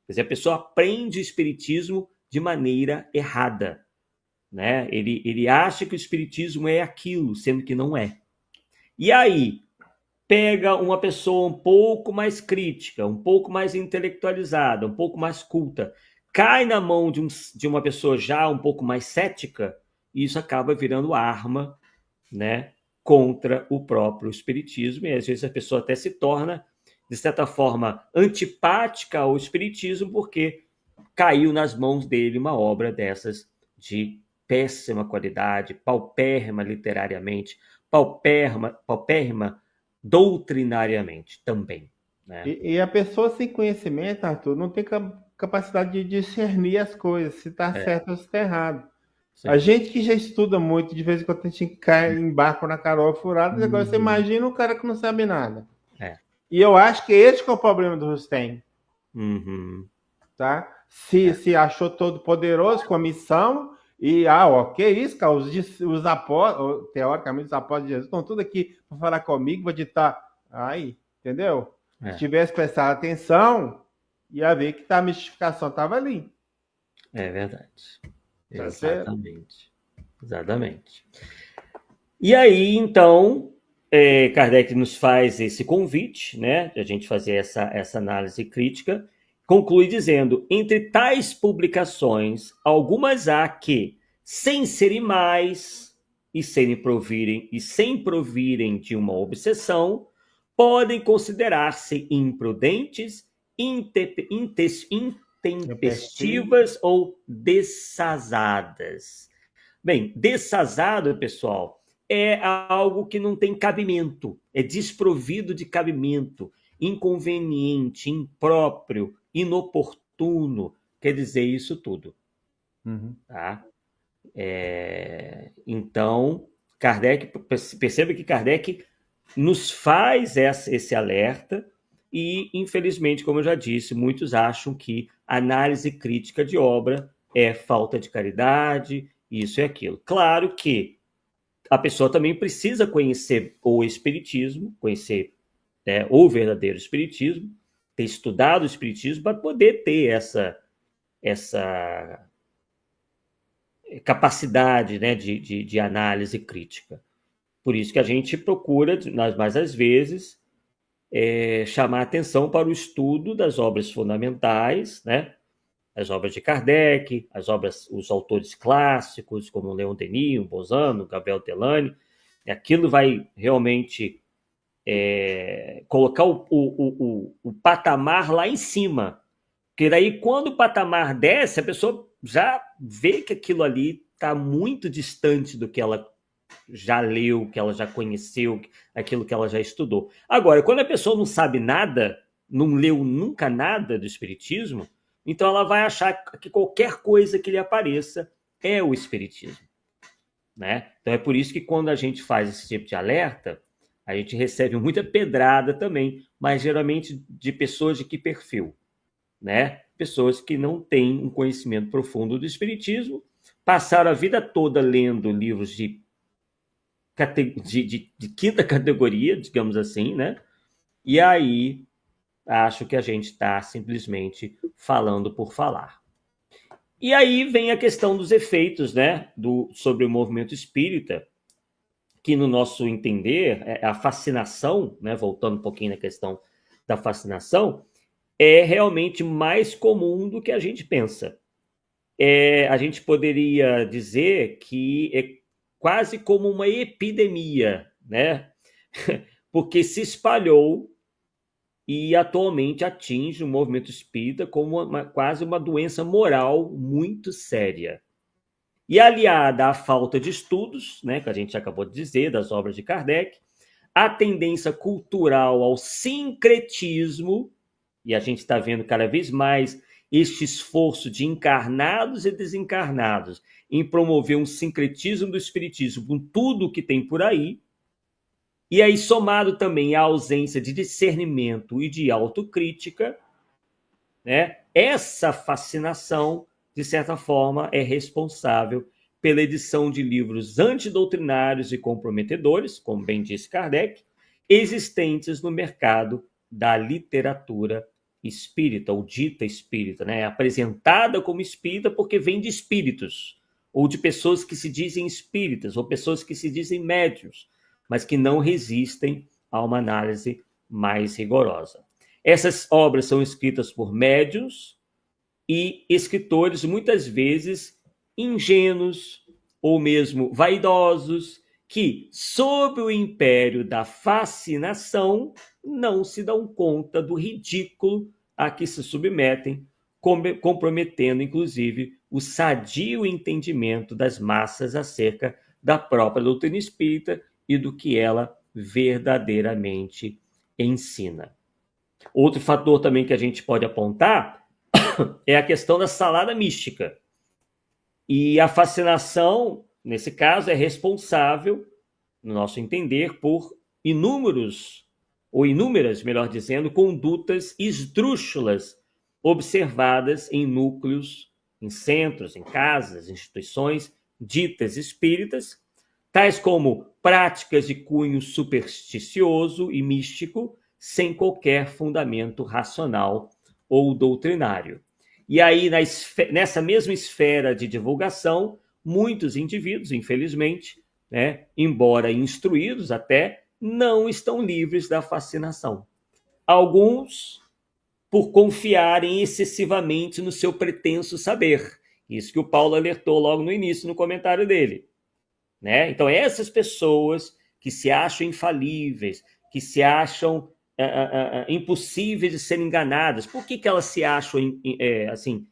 Quer dizer, a pessoa aprende o espiritismo de maneira errada, né? Ele acha que o espiritismo é aquilo, sendo que não é. E aí, pega uma pessoa um pouco mais crítica, um pouco mais intelectualizada, um pouco mais culta, cai na mão de uma pessoa já um pouco mais cética, e isso acaba virando arma, né, contra o próprio espiritismo, e às vezes a pessoa até se torna, de certa forma, antipática ao espiritismo, porque caiu nas mãos dele uma obra dessas de péssima qualidade, paupérrima literariamente, paupérrima doutrinariamente também. Né? E a pessoa sem conhecimento, Arthur, não tem capacidade de discernir as coisas, se está certo ou se está errado. Sim. A gente que já estuda muito, de vez em quando a gente cai em barco na Carol furada, agora você imagina um cara que não sabe nada. E eu acho que esse que é o problema do Rustem. Tá? Se achou todo poderoso com a missão e, que isso, cara, os apóstolos, teoricamente os apóstolos de Jesus estão tudo aqui para falar comigo, vou ditar. Aí, entendeu? Se tivesse prestado atenção, ia ver que a mistificação estava ali. É verdade. Exatamente. Exatamente. E aí, então, Kardec nos faz esse convite, né, de a gente fazer essa análise crítica, conclui dizendo: entre tais publicações, algumas há que, sem serem mais e sem provirem de uma obsessão, podem considerar-se imprudentes, intempestivas ou dessazadas. Bem, dessazado, pessoal, é algo que não tem cabimento, é desprovido de cabimento, inconveniente, impróprio, inoportuno, quer dizer isso tudo. Tá? Então, perceba que Kardec nos faz esse alerta e, infelizmente, como eu já disse, muitos acham que análise crítica de obra é falta de caridade, isso e aquilo. Claro que a pessoa também precisa conhecer o espiritismo, conhecer o verdadeiro espiritismo, ter estudado o espiritismo para poder ter essa capacidade, né, de análise crítica. Por isso que a gente procura, mais às vezes, chamar atenção para o estudo das obras fundamentais, né? As obras de Kardec, os autores clássicos, como Leon Denis, Bozano, Gabriel Delany. Aquilo vai realmente colocar o patamar lá em cima. Porque daí, quando o patamar desce, a pessoa já vê que aquilo ali está muito distante do que ela já leu, que ela já conheceu, aquilo que ela já estudou. Agora, quando a pessoa não sabe nada, não leu nunca nada do espiritismo, então ela vai achar que qualquer coisa que lhe apareça é o espiritismo. Né? Então é por isso que quando a gente faz esse tipo de alerta, a gente recebe muita pedrada também, mas geralmente de pessoas de que perfil? Né? Pessoas que não têm um conhecimento profundo do espiritismo, passaram a vida toda lendo livros de quinta categoria, digamos assim, né? E aí acho que a gente está simplesmente falando por falar. E aí vem a questão dos efeitos, né, sobre o movimento espírita, que no nosso entender, a fascinação, né, voltando um pouquinho na questão da fascinação, é realmente mais comum do que a gente pensa. A gente poderia dizer que é quase como uma epidemia, né? Porque se espalhou e atualmente atinge o movimento espírita como quase uma doença moral muito séria. E aliada à falta de estudos, né, que a gente acabou de dizer, das obras de Kardec, a tendência cultural ao sincretismo, e a gente está vendo cada vez mais este esforço de encarnados e desencarnados em promover um sincretismo do espiritismo com tudo o que tem por aí, e aí somado também à ausência de discernimento e de autocrítica, né, essa fascinação, de certa forma, é responsável pela edição de livros antidoutrinários e comprometedores, como bem disse Kardec, existentes no mercado da literatura espírita, ou dita espírita, né? Apresentada como espírita porque vem de espíritos, ou de pessoas que se dizem espíritas, ou pessoas que se dizem médiuns, mas que não resistem a uma análise mais rigorosa. Essas obras são escritas por médiuns e escritores muitas vezes ingênuos ou mesmo vaidosos, que, sob o império da fascinação, não se dão conta do ridículo a que se submetem, comprometendo, inclusive, o sadio entendimento das massas acerca da própria doutrina espírita e do que ela verdadeiramente ensina. Outro fator também que a gente pode apontar é a questão da salada mística. E a fascinação, nesse caso, é responsável, no nosso entender, por inúmeras, melhor dizendo, condutas esdrúxulas observadas em núcleos, em centros, em casas, instituições ditas espíritas, tais como práticas de cunho supersticioso e místico, sem qualquer fundamento racional ou doutrinário. E aí, nessa mesma esfera de divulgação, muitos indivíduos, infelizmente, né, embora instruídos até, não estão livres da fascinação. Alguns, por confiarem excessivamente no seu pretenso saber. Isso que o Paulo alertou logo no início, no comentário dele. Né? Então, essas pessoas que se acham infalíveis, que se acham impossíveis de serem enganadas. Por que elas se acham assim?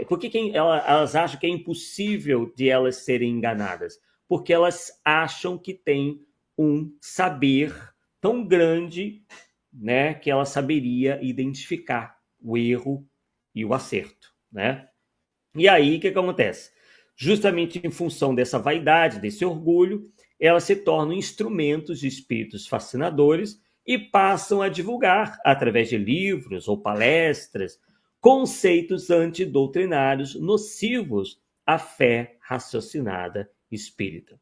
Por que elas acham que é impossível de elas serem enganadas? Porque elas acham que têm um saber tão grande, né, que ela saberia identificar o erro e o acerto, né? E aí, o que acontece? Justamente em função dessa vaidade, desse orgulho, elas se tornam instrumentos de espíritos fascinadores e passam a divulgar, através de livros ou palestras, conceitos antidoutrinários nocivos à fé raciocinada espírita.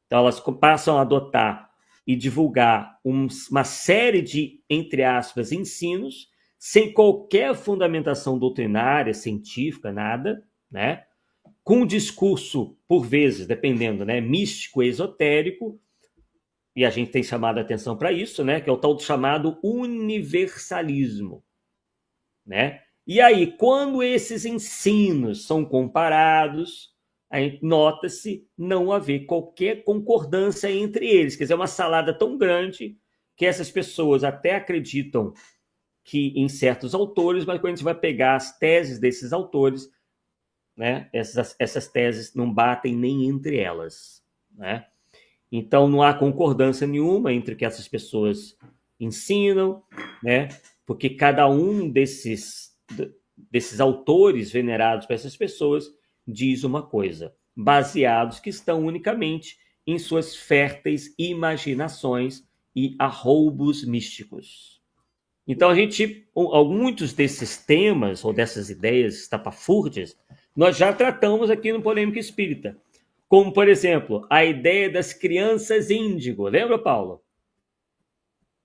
Então, elas passam a adotar e divulgar uma série de, entre aspas, ensinos, sem qualquer fundamentação doutrinária, científica, nada, né? Com um discurso, por vezes, dependendo, né, místico, esotérico, e a gente tem chamado a atenção para isso, né, que é o tal do chamado universalismo, né? E aí, quando esses ensinos são comparados, aí nota-se não haver qualquer concordância entre eles. Quer dizer, é uma salada tão grande que essas pessoas até acreditam que em certos autores, mas quando a gente vai pegar as teses desses autores, né, essas teses não batem nem entre elas, né? Então, não há concordância nenhuma entre o que essas pessoas ensinam, né? Porque cada um desses autores venerados por essas pessoas diz uma coisa, baseados que estão unicamente em suas férteis imaginações e arroubos místicos. Então, muitos desses temas ou dessas ideias estapafúrdias, nós já tratamos aqui no Polêmica Espírita. Como, por exemplo, a ideia das crianças índigo. Lembra, Paulo?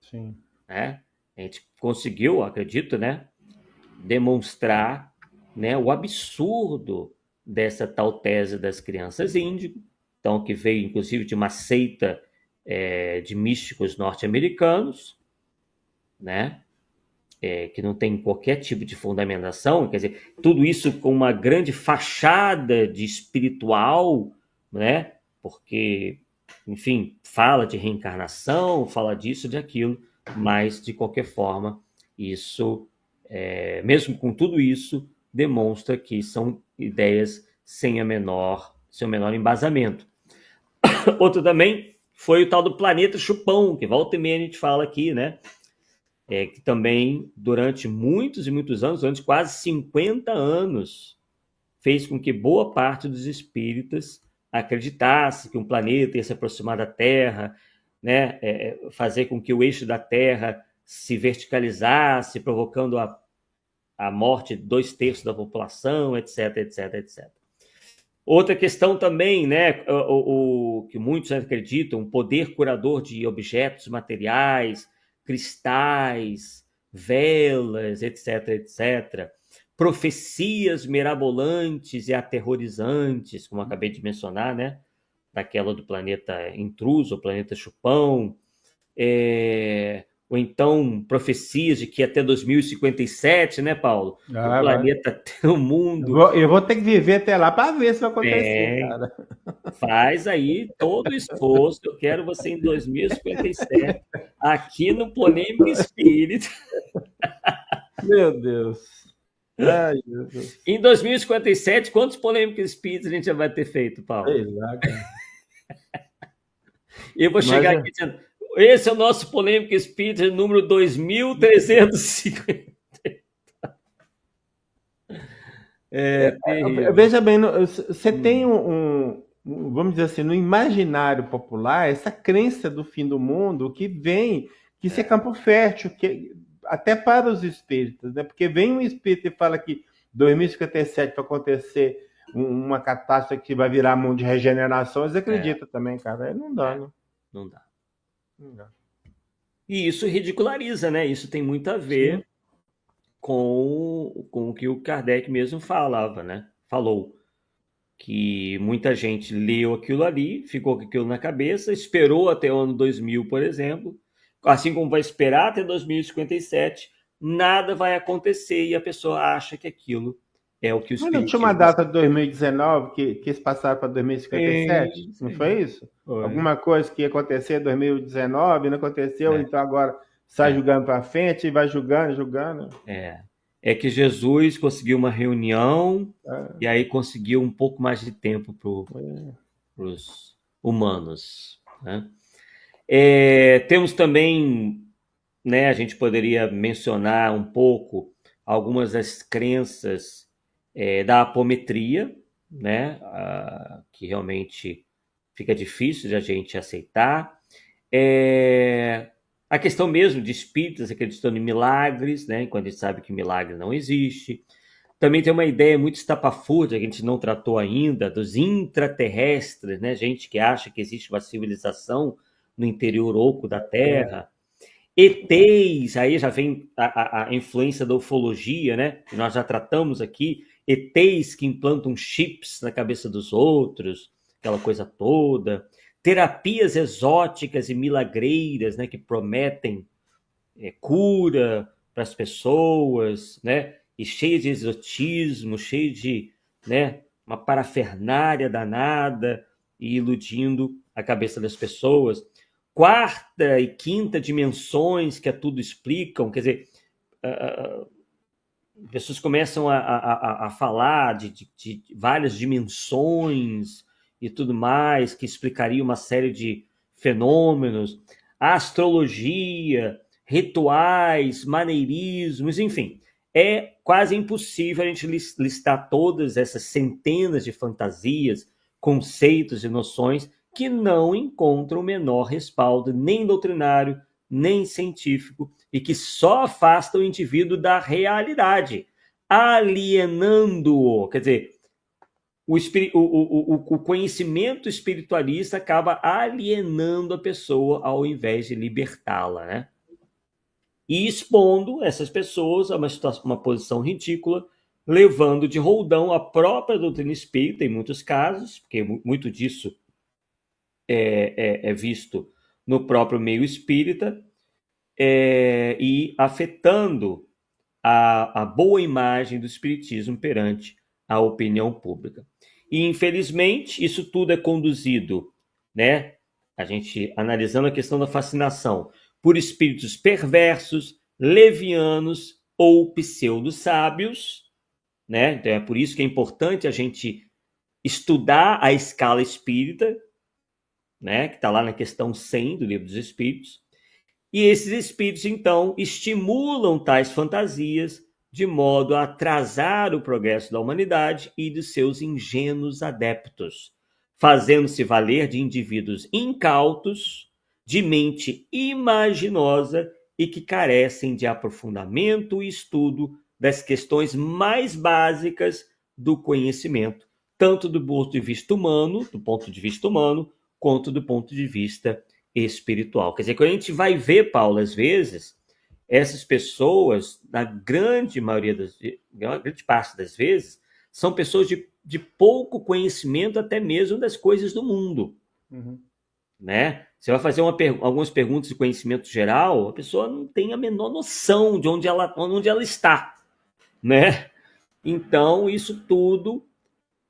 Sim. A gente conseguiu, acredito, né, demonstrar, né, o absurdo dessa tal tese das crianças índigo, então, que veio, inclusive, de uma seita de místicos norte-americanos, né, que não tem qualquer tipo de fundamentação, quer dizer, tudo isso com uma grande fachada de espiritual, né? Porque, enfim, fala de reencarnação, fala disso, de aquilo, mas, de qualquer forma, isso, mesmo com tudo isso, demonstra que são ideias sem o menor embasamento. Outro também foi o tal do planeta chupão, que volta e meia a gente fala aqui, né? que também, durante muitos e muitos anos, durante quase 50 anos, fez com que boa parte dos espíritas acreditasse que um planeta ia se aproximar da Terra, né, fazer com que o eixo da Terra se verticalizasse, provocando a morte de 2/3 da população, etc, etc, etc. Outra questão também, né, o que muitos acreditam, o poder curador de objetos materiais, cristais, velas, etc, etc. Profecias mirabolantes e aterrorizantes, como acabei de mencionar, né, daquela do planeta intruso, o planeta Chupão, ou então profecias de que até 2057, né, Paulo, o Vai. planeta, o mundo Eu vou ter que viver até lá para ver se vai acontecer, cara. faz aí todo o esforço. Eu quero você em 2057, aqui no Polêmica Espírita. Meu Deus. Ai, Jesus. Em 2057, quantos Polêmicas Espíritas a gente já vai ter feito, Paulo? Sei lá, cara. Eu vou Mas chegar aqui dizendo: esse é o nosso Polêmica Espírita número 2350. É terrível. veja bem, você tem vamos dizer assim, no imaginário popular, essa crença do fim do mundo que vem, que isso é campo fértil, até para os espíritas, né? Porque vem um espírito e fala que 2057 vai acontecer uma catástrofe que vai virar mundo de regeneração, eles acreditam também, cara. Aí não dá, né? Não dá. Não dá. E isso ridiculariza, né? Isso tem muito a ver Sim. com o que o Kardec mesmo falava, né? Falou que muita gente leu aquilo ali, ficou com aquilo na cabeça, esperou até o ano 2000, por exemplo, assim como vai esperar até 2057, nada vai acontecer e a pessoa acha que aquilo é o que o Mas não tinha uma espiritismo data de 2019 que eles passaram para 2057? Não sim, foi isso? foi. Alguma coisa que ia acontecer em 2019, não aconteceu, É, então agora sai é, julgando para frente e vai julgando, julgando. é. É que Jesus conseguiu uma reunião É, e aí conseguiu um pouco mais de tempo é. para os humanos, né? Temos também, né, a gente poderia mencionar um pouco algumas das crenças da apometria, né, que realmente fica difícil de a gente aceitar. A questão mesmo de espíritas acreditando em milagres, né, quando a gente sabe que milagre não existe. Também tem uma ideia muito estapafúrdia que a gente não tratou ainda, dos intraterrestres, né? Gente que acha que existe uma civilização no interior oco da Terra. ETs, aí já vem a influência da ufologia, né? Que nós já tratamos aqui. ETs que implantam chips na cabeça dos outros, aquela coisa toda. Terapias exóticas e milagreiras, né? Que prometem cura para as pessoas, né? E cheio de exotismo, cheio de, né, uma parafernália danada e iludindo a cabeça das pessoas. Quarta e quinta dimensões que a tudo explicam, quer dizer, pessoas começam a falar de várias dimensões e tudo mais, que explicaria uma série de fenômenos. A astrologia, rituais, maneirismos, enfim. É quase impossível a gente listar todas essas centenas de fantasias, conceitos e noções que não encontram o menor respaldo, nem doutrinário, nem científico, e que só afastam o indivíduo da realidade, alienando-o. Quer dizer, o conhecimento espiritualista acaba alienando a pessoa ao invés de libertá-la, né? E expondo essas pessoas a uma posição ridícula, levando de roldão a própria doutrina espírita, em muitos casos, porque muito disso é visto no próprio meio espírita, e afetando a boa imagem do espiritismo perante a opinião pública. E, infelizmente, isso tudo é conduzido, né? A gente analisando a questão da fascinação, por espíritos perversos, levianos ou pseudo-sábios, né? Então é por isso que é importante a gente estudar a escala espírita, né? Que está lá na questão 100 do Livro dos Espíritos, E esses espíritos, então, estimulam tais fantasias de modo a atrasar o progresso da humanidade e de seus ingênuos adeptos, fazendo-se valer de indivíduos incautos, de mente imaginosa e que carecem de aprofundamento e estudo das questões mais básicas do conhecimento, tanto do ponto de vista humano, quanto do ponto de vista espiritual. Quer dizer, quando a gente vai ver, Paulo, às vezes, essas pessoas, na grande maioria grande parte das vezes, são pessoas de pouco conhecimento até mesmo das coisas do mundo. Uhum. Né? Você vai fazer algumas perguntas de conhecimento geral, a pessoa não tem a menor noção de onde ela está. Né? Então, isso tudo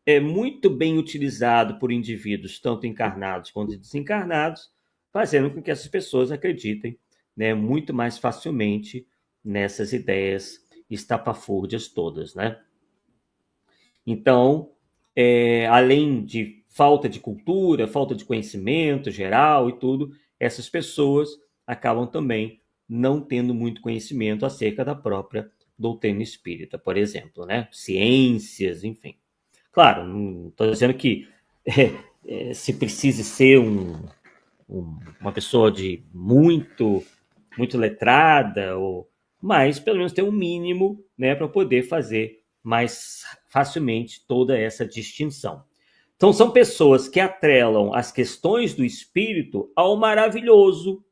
é muito bem utilizado por indivíduos, tanto encarnados quanto desencarnados, fazendo com que essas pessoas acreditem, né, muito mais facilmente nessas ideias estapafúrdias todas, né? Então, além de falta de cultura, falta de conhecimento geral e tudo, essas pessoas acabam também não tendo muito conhecimento acerca da própria doutrina espírita, por exemplo, né? Ciências, enfim. Claro, não estou dizendo que se precise ser uma pessoa de muito letrada, mas pelo menos ter um mínimo, né, para poder fazer mais facilmente toda essa distinção. Então, são pessoas que atrelam as questões do espírito ao maravilhoso,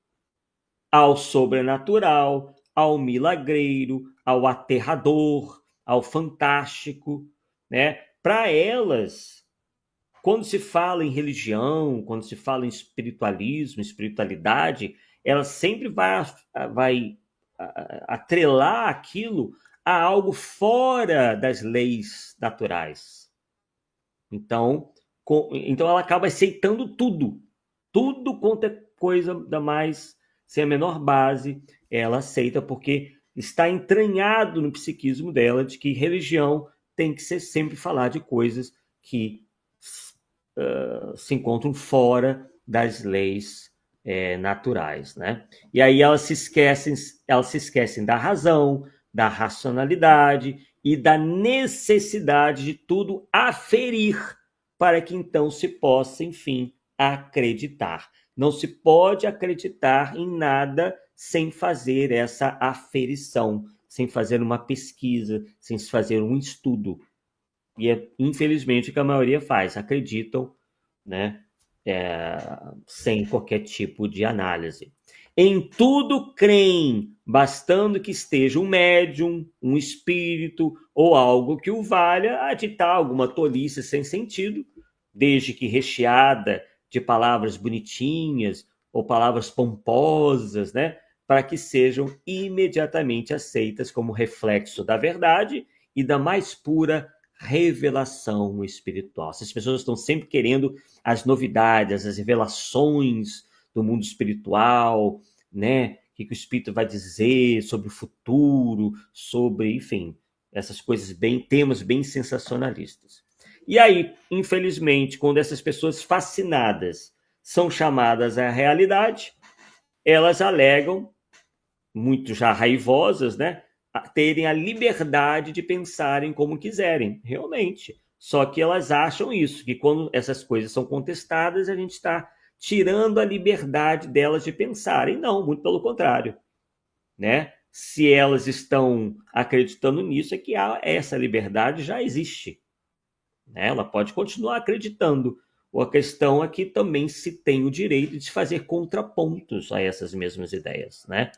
ao sobrenatural, ao milagreiro, ao aterrador, ao fantástico, né? Para elas, quando se fala em religião, quando se fala em espiritualismo, espiritualidade, ela sempre vai atrelar aquilo a algo fora das leis naturais. Então ela acaba aceitando tudo quanto é coisa da mais, sem a menor base, ela aceita porque está entranhado no psiquismo dela de que religião tem que ser sempre falar de coisas que se encontram fora das leis naturais, né? E aí elas se esquecem da razão, da racionalidade e da necessidade de tudo aferir para que então se possa, enfim, acreditar. Não se pode acreditar em nada sem fazer essa aferição, sem fazer uma pesquisa, sem se fazer um estudo. E é infelizmente o que a maioria faz, acreditam, né, sem qualquer tipo de análise. Em tudo creem, bastando que esteja um médium, um espírito ou algo que o valha a ditar alguma tolice sem sentido, desde que recheada de palavras bonitinhas ou palavras pomposas, né, para que sejam imediatamente aceitas como reflexo da verdade e da mais pura revelação espiritual. Essas pessoas estão sempre querendo as novidades, as revelações do mundo espiritual, né? O que o espírito vai dizer sobre o futuro, sobre, enfim, essas coisas temas bem sensacionalistas. E aí, infelizmente, quando essas pessoas fascinadas são chamadas à realidade, elas alegam, muito já raivosas, né? Terem a liberdade de pensarem como quiserem, realmente. Só que elas acham isso, que quando essas coisas são contestadas, a gente está tirando a liberdade delas de pensarem. Não, muito pelo contrário. Né? Se elas estão acreditando nisso, é que essa liberdade já existe. Né? Ela pode continuar acreditando. A questão é que também se tem o direito de fazer contrapontos a essas mesmas ideias. Né?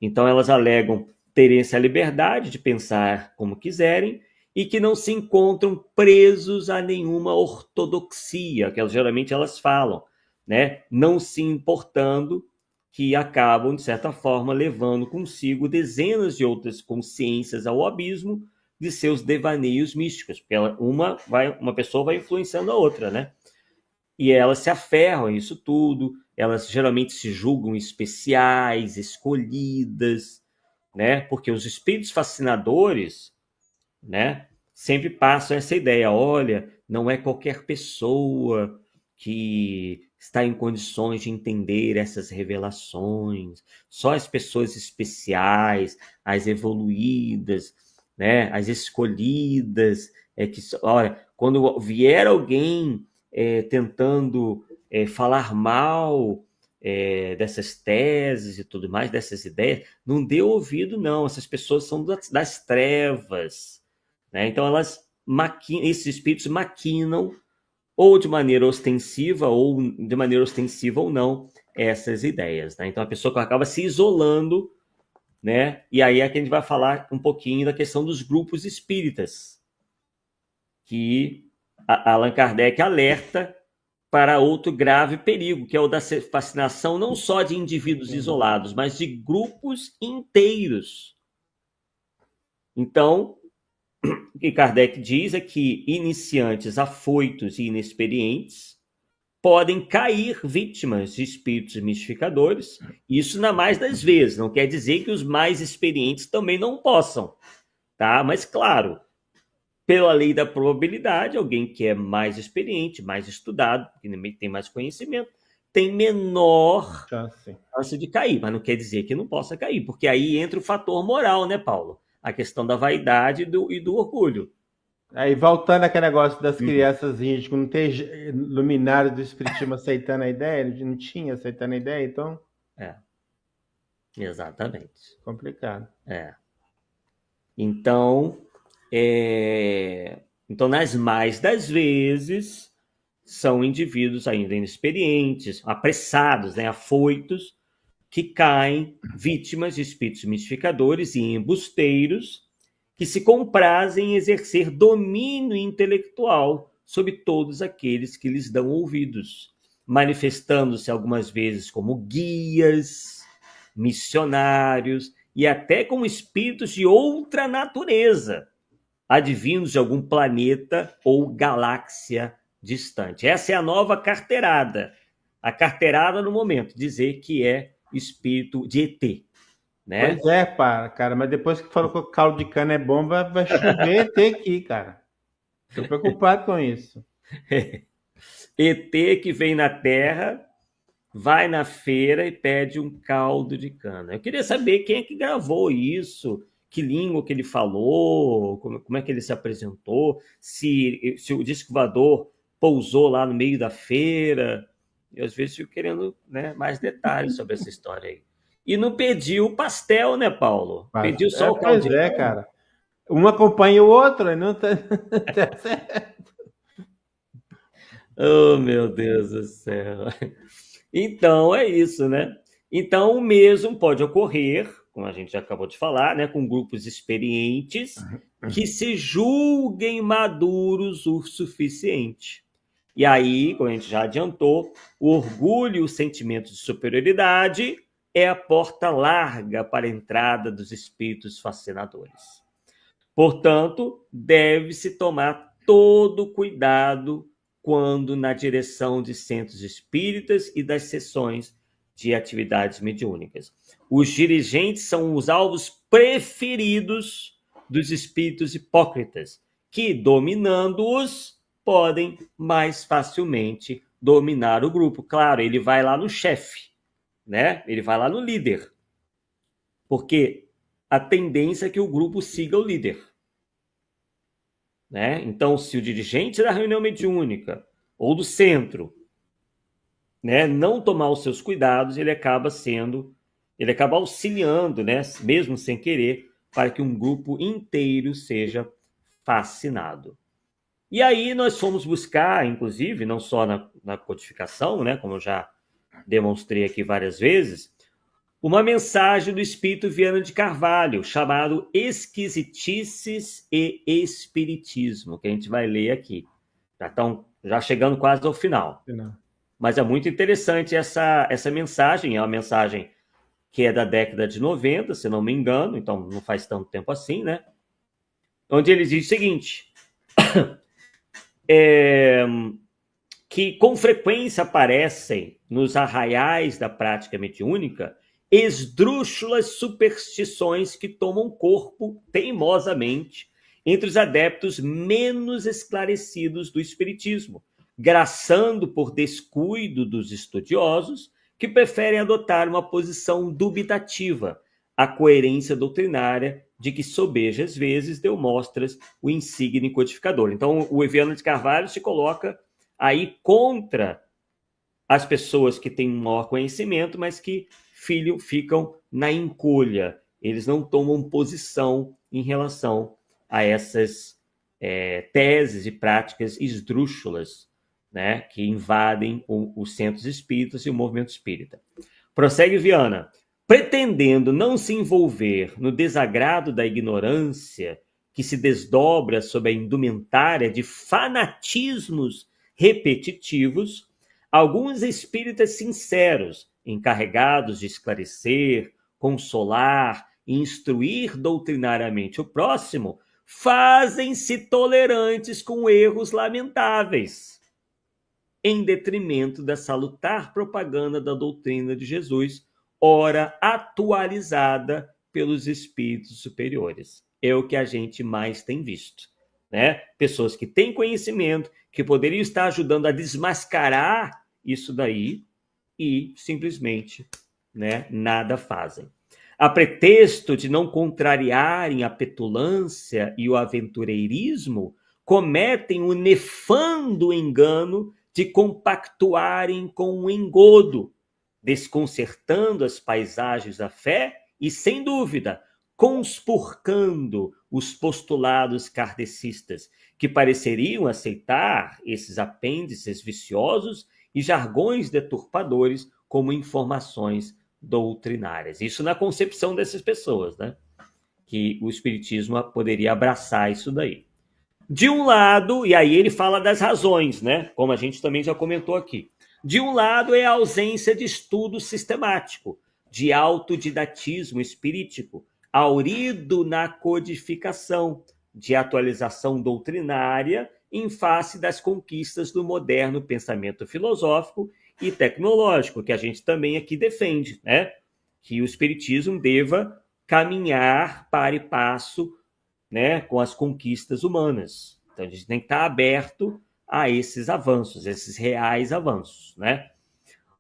Então elas alegam terem essa liberdade de pensar como quiserem e que não se encontram presos a nenhuma ortodoxia, que geralmente elas falam, né? Não se importando, que acabam, de certa forma, levando consigo dezenas de outras consciências ao abismo de seus devaneios místicos, porque uma pessoa vai influenciando a outra, né? E elas se aferram a isso tudo, elas geralmente se julgam especiais, escolhidas, né? Porque os espíritos fascinadores, né, sempre passam essa ideia, olha, não é qualquer pessoa que está em condições de entender essas revelações. Só as pessoas especiais, as evoluídas, né, as escolhidas, olha, quando vier alguém tentando falar mal dessas teses e tudo mais, dessas ideias, não dê ouvido, não. Essas pessoas são das trevas, né? Então esses espíritos maquinam ou de maneira ostensiva ou não essas ideias, né? Então a pessoa acaba se isolando, né? E aí é que a gente vai falar um pouquinho da questão dos grupos espíritas, que Allan Kardec alerta para outro grave perigo, que é o da fascinação não só de indivíduos isolados, mas de grupos inteiros. Então, o que Kardec diz é que iniciantes afoitos e inexperientes podem cair vítimas de espíritos mistificadores, isso na mais das vezes, não quer dizer que os mais experientes também não possam, tá? Mas claro, pela lei da probabilidade, alguém que é mais experiente, mais estudado, que tem mais conhecimento, tem menor chance de cair, mas não quer dizer que não possa cair, porque aí entra o fator moral, né, Paulo? A questão da vaidade e do orgulho. Aí, voltando àquele negócio das crianças índias, não ter luminário do espiritismo aceitando a ideia, não tinha aceitando a ideia, então... Exatamente. Complicado. Então, nas mais das vezes, são indivíduos ainda inexperientes, apressados, né, afoitos, que caem vítimas de espíritos mistificadores e embusteiros que se comprazem em exercer domínio intelectual sobre todos aqueles que lhes dão ouvidos, manifestando-se algumas vezes como guias, missionários e até como espíritos de outra natureza, advindos de algum planeta ou galáxia distante. Essa é a nova carteirada. A carteirada no momento, dizer que é espírito de ET. Né? Pois é, cara, mas depois que falou que o caldo de cana é bom, vai chover ET aqui, cara. Tô preocupado com isso. ET que vem na Terra, vai na feira e pede um caldo de cana. Eu queria saber quem é que gravou isso, que língua que ele falou, como é que ele se apresentou, se o disco voador pousou lá no meio da feira. Eu às vezes fico querendo, né, mais detalhes sobre essa história aí. E não pediu pastel, né, Paulo? Pediu só o caldo de cana. Pois é, cara. Um acompanha o outro, não tá certo. Oh, meu Deus do céu. Então, é isso, né? Então, o mesmo pode ocorrer, como a gente já acabou de falar, né, com grupos experientes que se julguem maduros o suficiente. E aí, como a gente já adiantou, o orgulho e o sentimento de superioridade é a porta larga para a entrada dos espíritos fascinadores. Portanto, deve-se tomar todo cuidado quando na direção de centros espíritas e das sessões de atividades mediúnicas. Os dirigentes são os alvos preferidos dos espíritos hipócritas, que, dominando-os, podem mais facilmente dominar o grupo. Claro, ele vai lá no chefe, né? Ele vai lá no líder, porque a tendência é que o grupo siga o líder. Né? Então, se o dirigente da reunião mediúnica ou do centro, né, não tomar os seus cuidados, ele acaba auxiliando, né, mesmo sem querer, para que um grupo inteiro seja fascinado. E aí nós fomos buscar, inclusive, não só na codificação, né, como eu já demonstrei aqui várias vezes, uma mensagem do Espírito Viana de Carvalho, chamado Esquisitices e Espiritismo, que a gente vai ler aqui. Já chegando quase ao final. Mas é muito interessante essa mensagem, é uma mensagem que é da década de 90, se não me engano, então não faz tanto tempo assim, né? Onde ele diz o seguinte, que com frequência aparecem nos arraiais da prática mediúnica esdrúxulas superstições que tomam corpo teimosamente entre os adeptos menos esclarecidos do espiritismo, graçando por descuido dos estudiosos que preferem adotar uma posição dubitativa à coerência doutrinária de que Sobeja, às vezes, deu mostras o insígne codificador. Então, o Viana de Carvalho se coloca aí contra as pessoas que têm um maior conhecimento, mas que ficam na encolha. Eles não tomam posição em relação a essas teses e práticas esdrúxulas, né, que invadem os centros espíritas e o movimento espírita. Prossegue Viana. Pretendendo não se envolver no desagrado da ignorância que se desdobra sob a indumentária de fanatismos repetitivos, alguns espíritas sinceros, encarregados de esclarecer, consolar e instruir doutrinariamente o próximo, fazem-se tolerantes com erros lamentáveis, em detrimento da salutar propaganda da doutrina de Jesus, ora atualizada pelos espíritos superiores. É o que a gente mais tem visto, né? Pessoas que têm conhecimento, que poderiam estar ajudando a desmascarar isso daí e simplesmente, né, nada fazem. A pretexto de não contrariarem a petulância e o aventureirismo, cometem o nefando engano de compactuarem com o engodo, desconcertando as paisagens da fé e, sem dúvida, conspurcando os postulados kardecistas, que pareceriam aceitar esses apêndices viciosos e jargões deturpadores como informações doutrinárias. Isso na concepção dessas pessoas, né? Que o espiritismo poderia abraçar isso daí. De um lado, e aí ele fala das razões, né? Como a gente também já comentou aqui. De um lado é a ausência de estudo sistemático, de autodidatismo espirítico, aurido na codificação, de atualização doutrinária em face das conquistas do moderno pensamento filosófico e tecnológico, que a gente também aqui defende, né? Que o espiritismo deva caminhar para e passo, né, com as conquistas humanas. Então a gente tem que estar aberto a esses avanços, esses reais avanços, né?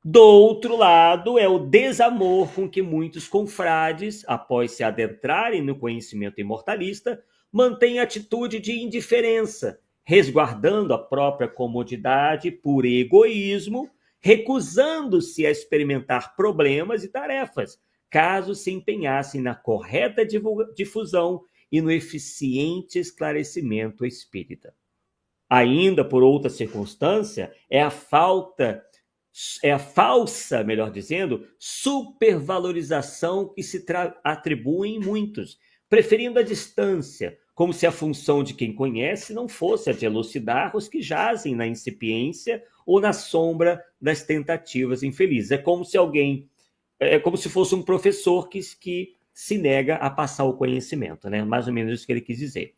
Do outro lado, é o desamor com que muitos confrades, após se adentrarem no conhecimento imortalista, mantêm atitude de indiferença, resguardando a própria comodidade por egoísmo, recusando-se a experimentar problemas e tarefas, caso se empenhassem na correta difusão e no eficiente esclarecimento espírita. Ainda, por outra circunstância, é a falsa, melhor dizendo, supervalorização que se atribui em muitos, preferindo a distância, como se a função de quem conhece não fosse a de elucidar os que jazem na incipiência ou na sombra das tentativas infelizes. É como se fosse um professor que se nega a passar o conhecimento, né? Mais ou menos isso que ele quis dizer.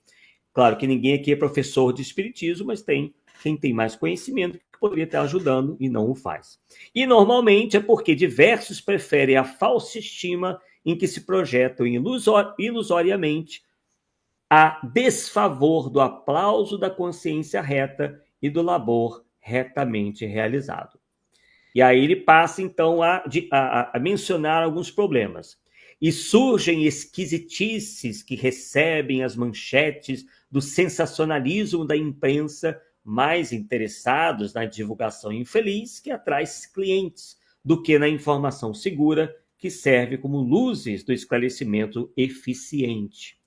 Claro que ninguém aqui é professor de espiritismo, mas tem quem tem mais conhecimento que poderia estar ajudando e não o faz. E normalmente é porque diversos preferem a falsa estima em que se projetam ilusoriamente a desfavor do aplauso da consciência reta e do labor retamente realizado. E aí ele passa, então, a mencionar alguns problemas. E surgem esquisitices que recebem as manchetes do sensacionalismo da imprensa, mais interessados na divulgação infeliz que atrai clientes, do que na informação segura que serve como luzes do esclarecimento eficiente.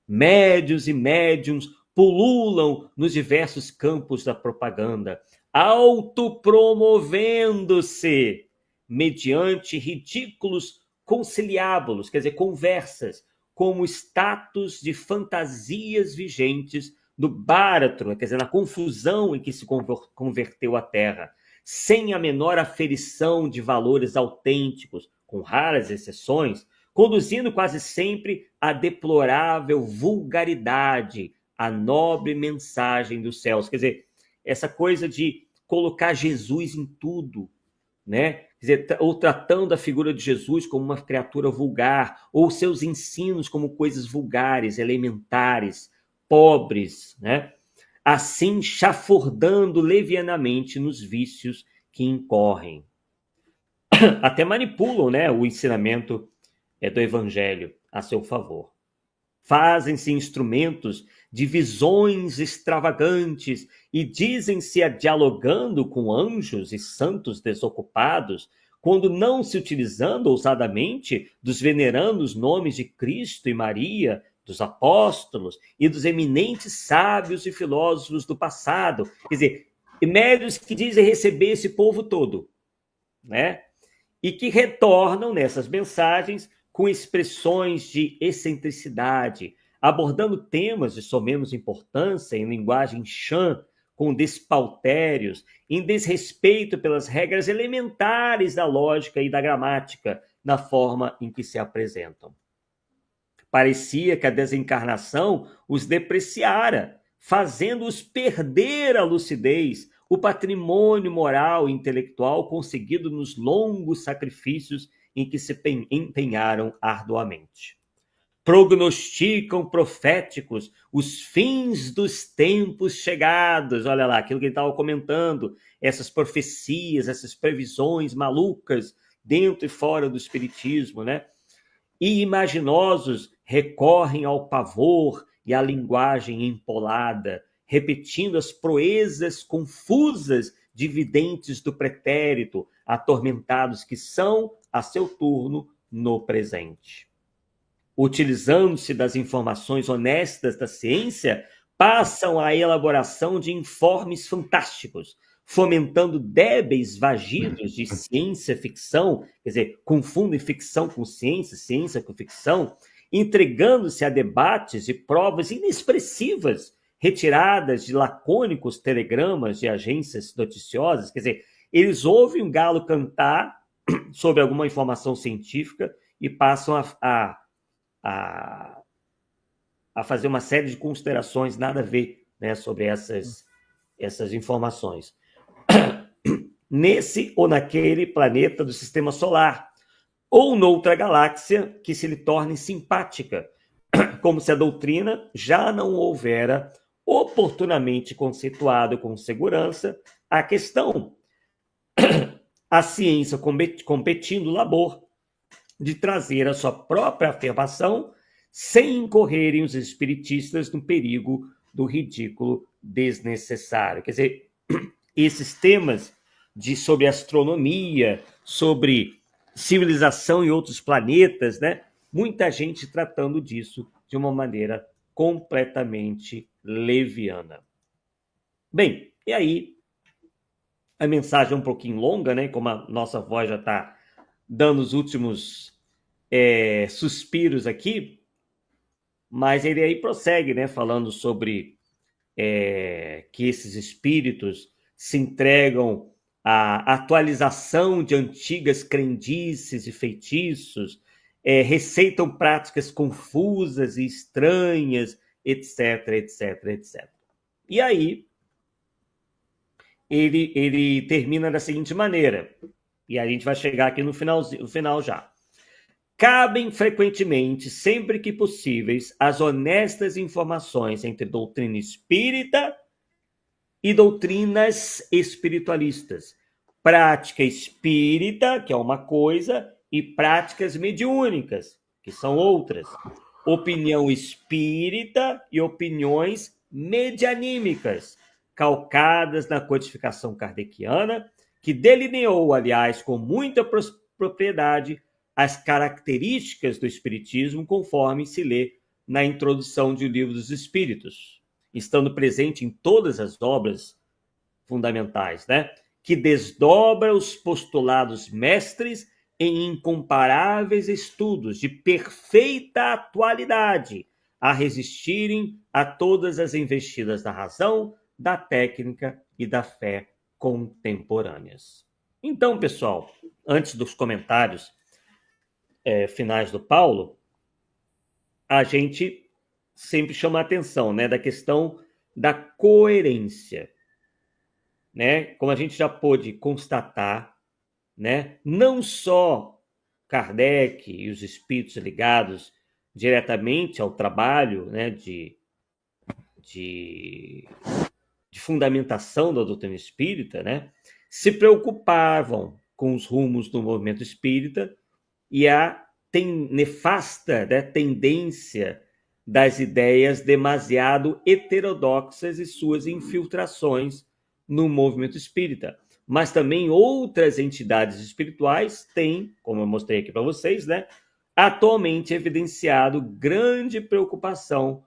Médios e médiums pululam nos diversos campos da propaganda, autopromovendo-se mediante ridículos conciliábulos, quer dizer, conversas, como status de fantasias vigentes do báratro, quer dizer, na confusão em que se converteu a Terra, sem a menor aferição de valores autênticos, com raras exceções, conduzindo quase sempre a deplorável vulgaridade, a nobre mensagem dos céus. Quer dizer, essa coisa de colocar Jesus em tudo, né? Quer dizer, ou tratando a figura de Jesus como uma criatura vulgar, ou seus ensinos como coisas vulgares, elementares, pobres, né? assim chafurdando levianamente nos vícios que incorrem. Até manipulam, né, o ensinamento do evangelho a seu favor. Fazem-se instrumentos de visões extravagantes e dizem-se a dialogando com anjos e santos desocupados, quando não se utilizando ousadamente dos venerandos nomes de Cristo e Maria, dos apóstolos e dos eminentes sábios e filósofos do passado. Quer dizer, médios que dizem receber esse povo todo, né? E que retornam nessas mensagens com expressões de excentricidade, abordando temas de somenos importância em linguagem chã, com despautérios, em desrespeito pelas regras elementares da lógica e da gramática, na forma em que se apresentam. Parecia que a desencarnação os depreciara, fazendo-os perder a lucidez, o patrimônio moral e intelectual conseguido nos longos sacrifícios em que se empenharam arduamente. Prognosticam proféticos os fins dos tempos chegados. Olha lá, aquilo que ele estava comentando, essas profecias, essas previsões malucas dentro e fora do espiritismo, né? E imaginosos recorrem ao pavor e à linguagem empolada, repetindo as proezas confusas de videntes do pretérito, atormentados que são, a seu turno, no presente. Utilizando-se das informações honestas da ciência, passam à elaboração de informes fantásticos, fomentando débeis vagidos de ciência-ficção, quer dizer, confundem ficção com ciência, ciência com ficção, entregando-se a debates e provas inexpressivas, retiradas de lacônicos telegramas de agências noticiosas. Quer dizer, eles ouvem um galo cantar sobre alguma informação científica e passam a fazer uma série de considerações nada a ver, né, sobre essas informações. Nesse ou naquele planeta do sistema solar, ou noutra galáxia que se lhe torne simpática, como se a doutrina já não houvera oportunamente conceituado com segurança a questão. A ciência competindo o labor de trazer a sua própria afirmação sem incorrerem os espiritistas no perigo do ridículo desnecessário. Quer dizer, esses temas sobre astronomia, sobre civilização em outros planetas, né? Muita gente tratando disso de uma maneira completamente leviana. Bem, e aí a mensagem é um pouquinho longa, né? Como a nossa voz já está dando os últimos suspiros aqui, mas ele aí prossegue, né? Falando sobre que esses espíritos se entregam à atualização de antigas crendices e feitiços, receitam práticas confusas e estranhas, etc, etc, etc. E aí, ele termina da seguinte maneira, e a gente vai chegar aqui no final já. Cabem frequentemente, sempre que possíveis, as honestas informações entre doutrina espírita e doutrinas espiritualistas. Prática espírita, que é uma coisa, e práticas mediúnicas, que são outras. Opinião espírita e opiniões medianímicas, calcadas na codificação kardeciana, que delineou, aliás, com muita propriedade, as características do espiritismo, conforme se lê na introdução de O Livro dos Espíritos, estando presente em todas as obras fundamentais, né? Que desdobra os postulados mestres em incomparáveis estudos de perfeita atualidade, a resistirem a todas as investidas da razão, da técnica e da fé contemporâneas. Então, pessoal, antes dos comentários finais do Paulo, a gente sempre chama a atenção, né, da questão da coerência, né? Como a gente já pôde constatar, né, não só Kardec e os espíritos ligados diretamente ao trabalho, né, de de fundamentação da doutrina espírita, né, se preocupavam com os rumos do movimento espírita e a nefasta, né, tendência das ideias demasiado heterodoxas e suas infiltrações no movimento espírita. Mas também outras entidades espirituais têm, como eu mostrei aqui para vocês, né, atualmente evidenciado grande preocupação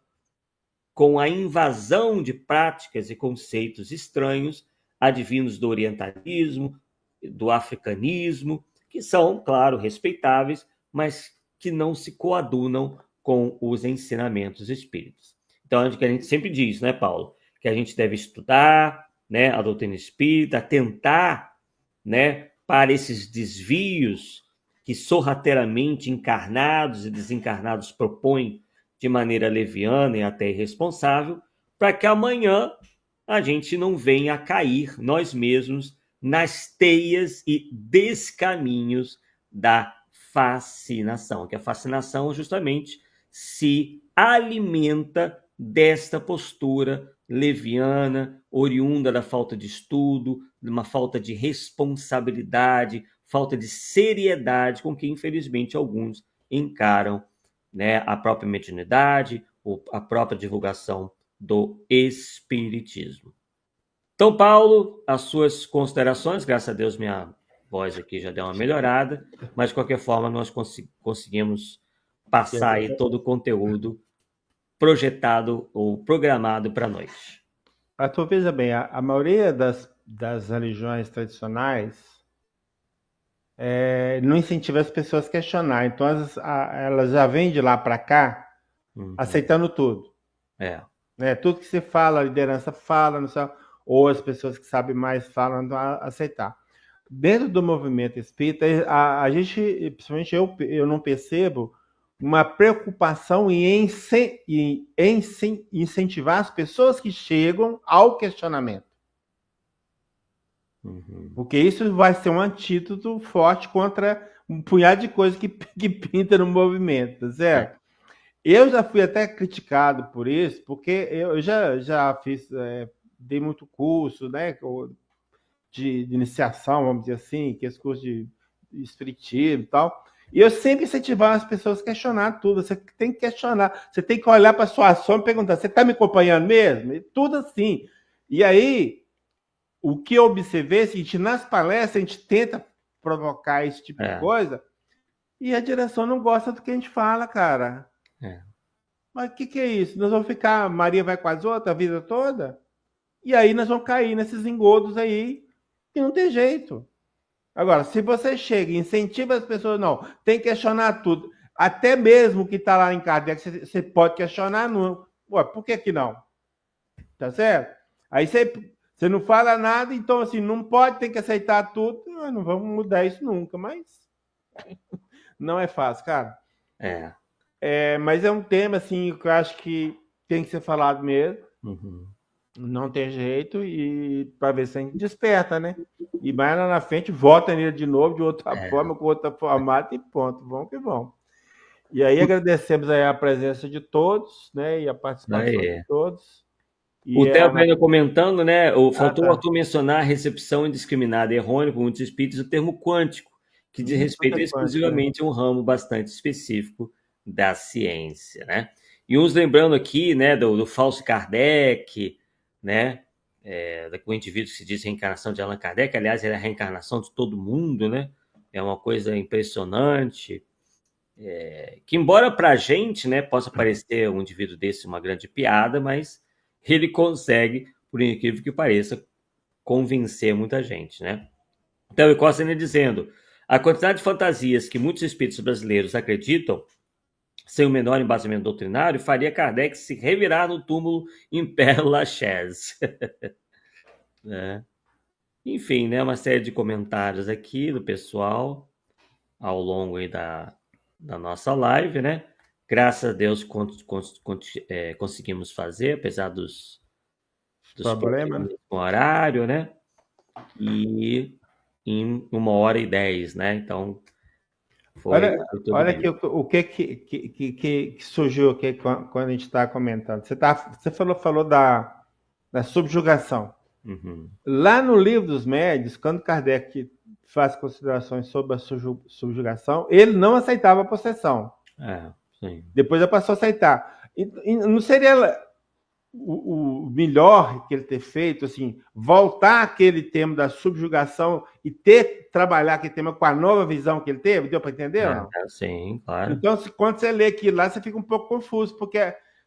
com a invasão de práticas e conceitos estranhos advindos do orientalismo, do africanismo, que são, claro, respeitáveis, mas que não se coadunam com os ensinamentos espíritas. Então, é o que a gente sempre diz, né, Paulo? Que a gente deve estudar, né, a doutrina espírita, tentar, né, para esses desvios que sorrateiramente encarnados e desencarnados propõem de maneira leviana e até irresponsável, para que amanhã a gente não venha a cair nós mesmos nas teias e descaminhos da fascinação, que a fascinação justamente se alimenta desta postura leviana, oriunda da falta de estudo, de uma falta de responsabilidade, falta de seriedade com que, infelizmente, alguns encaram, né, a própria mediunidade, a própria divulgação do espiritismo. Então, Paulo, as suas considerações, graças a Deus minha voz aqui já deu uma melhorada, mas de qualquer forma nós conseguimos passar aí todo o conteúdo projetado ou programado para a noite. Arthur, veja bem, a maioria das religiões tradicionais não incentiva as pessoas a questionar. Então, elas já vêm de lá para cá aceitando tudo. Né? Tudo que se fala, a liderança fala, não sei, ou as pessoas que sabem mais falam, aceitar. Dentro do movimento espírita, a gente, principalmente eu não percebo uma preocupação em incentivar as pessoas que chegam ao questionamento. Porque isso vai ser um antídoto forte contra um punhado de coisas que pinta no movimento, tá certo? Eu já fui até criticado por isso, porque eu já fiz, dei muito curso, né, de iniciação, vamos dizer assim, que é esse curso de espiritismo e tal. E eu sempre incentivava as pessoas a questionar tudo. Você tem que questionar, você tem que olhar para a sua ação e perguntar: você está me acompanhando mesmo? E tudo assim. E aí, o que eu observei é o seguinte: nas palestras a gente tenta provocar esse tipo de coisa e a direção não gosta do que a gente fala, cara. Mas o que é isso? Nós vamos ficar, Maria vai com as outras a vida toda? E aí nós vamos cair nesses engodos aí e não tem jeito. Agora, se você chega e incentiva as pessoas, não, tem que questionar tudo. Até mesmo que está lá em Kardec, você pode questionar, não. Ué, por que não? Tá certo? Aí você não fala nada, então assim, não pode, tem que aceitar tudo. Não vamos mudar isso nunca, mas não é fácil, cara. Mas é um tema, assim, que eu acho que tem que ser falado mesmo. Não tem jeito, e para ver se a gente desperta, né? E mais lá na frente, volta nele de novo, de outra forma, com outro formato, e ponto. Vamos que vamos. E aí agradecemos aí a presença de todos, né? E a participação de todos. O Theo ainda comentando, né? Faltou o Arthur mencionar a recepção indiscriminada e errônea por muitos espíritos do termo quântico, que diz respeito exclusivamente a um ramo bastante específico da ciência, né? E uns lembrando aqui, né, do falso Kardec, né? Do indivíduo que se diz reencarnação de Allan Kardec, aliás, ele é a reencarnação de todo mundo, né? É uma coisa impressionante. Que embora para a gente, né, possa parecer um indivíduo desse uma grande piada, mas ele consegue, por incrível que pareça, convencer muita gente, né? Então, eu Costa ainda dizendo: a quantidade de fantasias que muitos espíritos brasileiros acreditam, sem o menor embasamento doutrinário, faria Kardec se revirar no túmulo em Père Lachaise. Enfim, né, uma série de comentários aqui do pessoal ao longo aí da nossa live, né? Graças a Deus conseguimos fazer, apesar dos problemas com o horário, né? E em 1h10, né? Então, olha aqui o que surgiu aqui quando a gente está comentando. Você falou da subjugação. Uhum. Lá no Livro dos Médios, quando Kardec faz considerações sobre a subjugação, ele não aceitava a possessão. Sim. Depois ele passou a aceitar. E não seria o melhor que ele ter feito, assim, voltar aquele tema da subjugação e trabalhar aquele tema com a nova visão que ele teve? Deu para entender ou não? Sim, claro. Então, quando você lê aquilo lá, você fica um pouco confuso, porque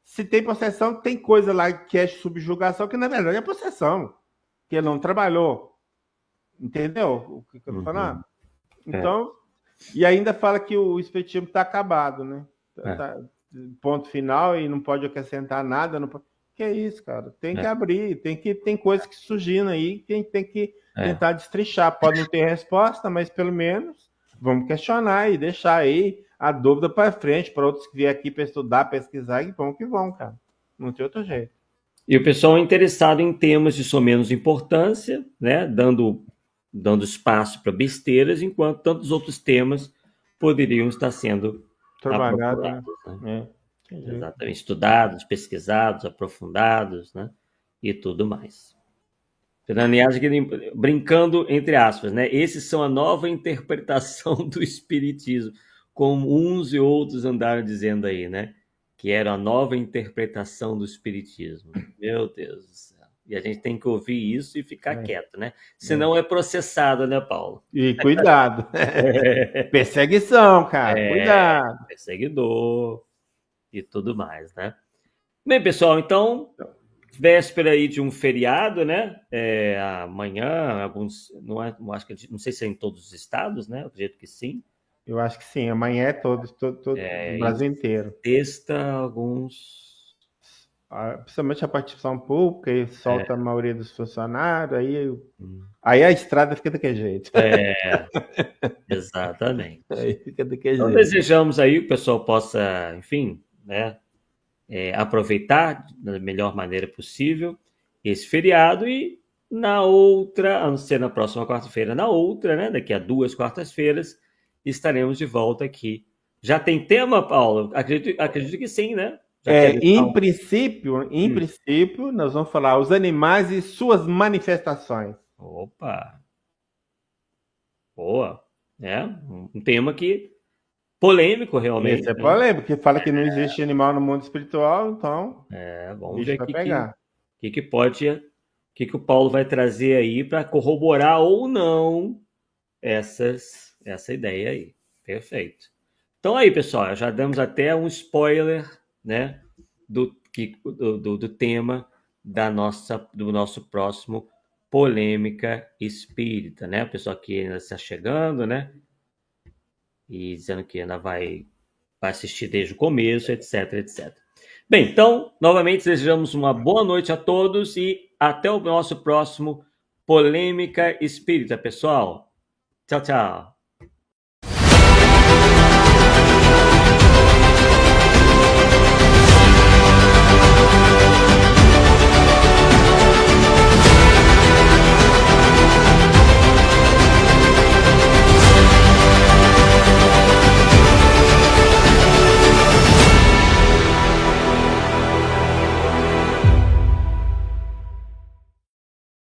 se tem possessão, tem coisa lá que é subjugação, que na verdade é possessão, que ele não trabalhou. Entendeu o que eu tô falando? Então, e ainda fala que o espiritismo está acabado, né? Ponto final e não pode acrescentar nada. Não pode... Que é isso, cara? Tem que abrir, tem coisas que surgindo aí que tem que tentar destrinchar. Pode não ter resposta, mas pelo menos vamos questionar e deixar aí a dúvida para frente, para outros que vierem aqui para estudar, pesquisar, que vão, cara. Não tem outro jeito. E o pessoal é interessado em temas de só menos importância, né? Dando espaço para besteiras, enquanto tantos outros temas poderiam estar sendo trabalhados, né? Exatamente, estudados, pesquisados, aprofundados, né? E tudo mais. Fernando Nias, brincando entre aspas, né? Esses são a nova interpretação do espiritismo, como uns e outros andaram dizendo aí, né? Que era a nova interpretação do espiritismo. Meu Deus do céu. E a gente tem que ouvir isso e ficar quieto, né? Senão é processado, né, Paulo? E cuidado. Perseguição, cara. Cuidado. Perseguidor e tudo mais, né? Bem, pessoal, então, véspera aí de um feriado, né? Amanhã, alguns, não sei se é em todos os estados, né? Eu acredito que sim. Eu acho que sim. Amanhã é todo o Brasil inteiro. Sexta, alguns. Principalmente a participação pública, e solta a maioria dos funcionários, aí a estrada fica daquele jeito. Exatamente. Aí fica daquele então, jeito. desejamos aí que o pessoal possa, enfim, né, aproveitar da melhor maneira possível esse feriado e na outra, a não ser na próxima quarta-feira, na outra, né, daqui a 2 quartas-feiras, estaremos de volta aqui. Já tem tema, Paulo? Acredito que sim, né? Em princípio, nós vamos falar os animais e suas manifestações. Opa! Boa! Um tema que polêmico, realmente. Esse é polêmico, porque fala que não existe animal no mundo espiritual, então. Vamos ver o que o Paulo vai trazer aí para corroborar ou não essa ideia aí. Perfeito. Então aí, pessoal, já damos até um spoiler, né, do tema do nosso próximo Polêmica Espírita, né? O pessoal que ainda está chegando, né? E dizendo que ainda vai assistir desde o começo, etc, etc. Bem, então, novamente, desejamos uma boa noite a todos e até o nosso próximo Polêmica Espírita, pessoal. Tchau, tchau.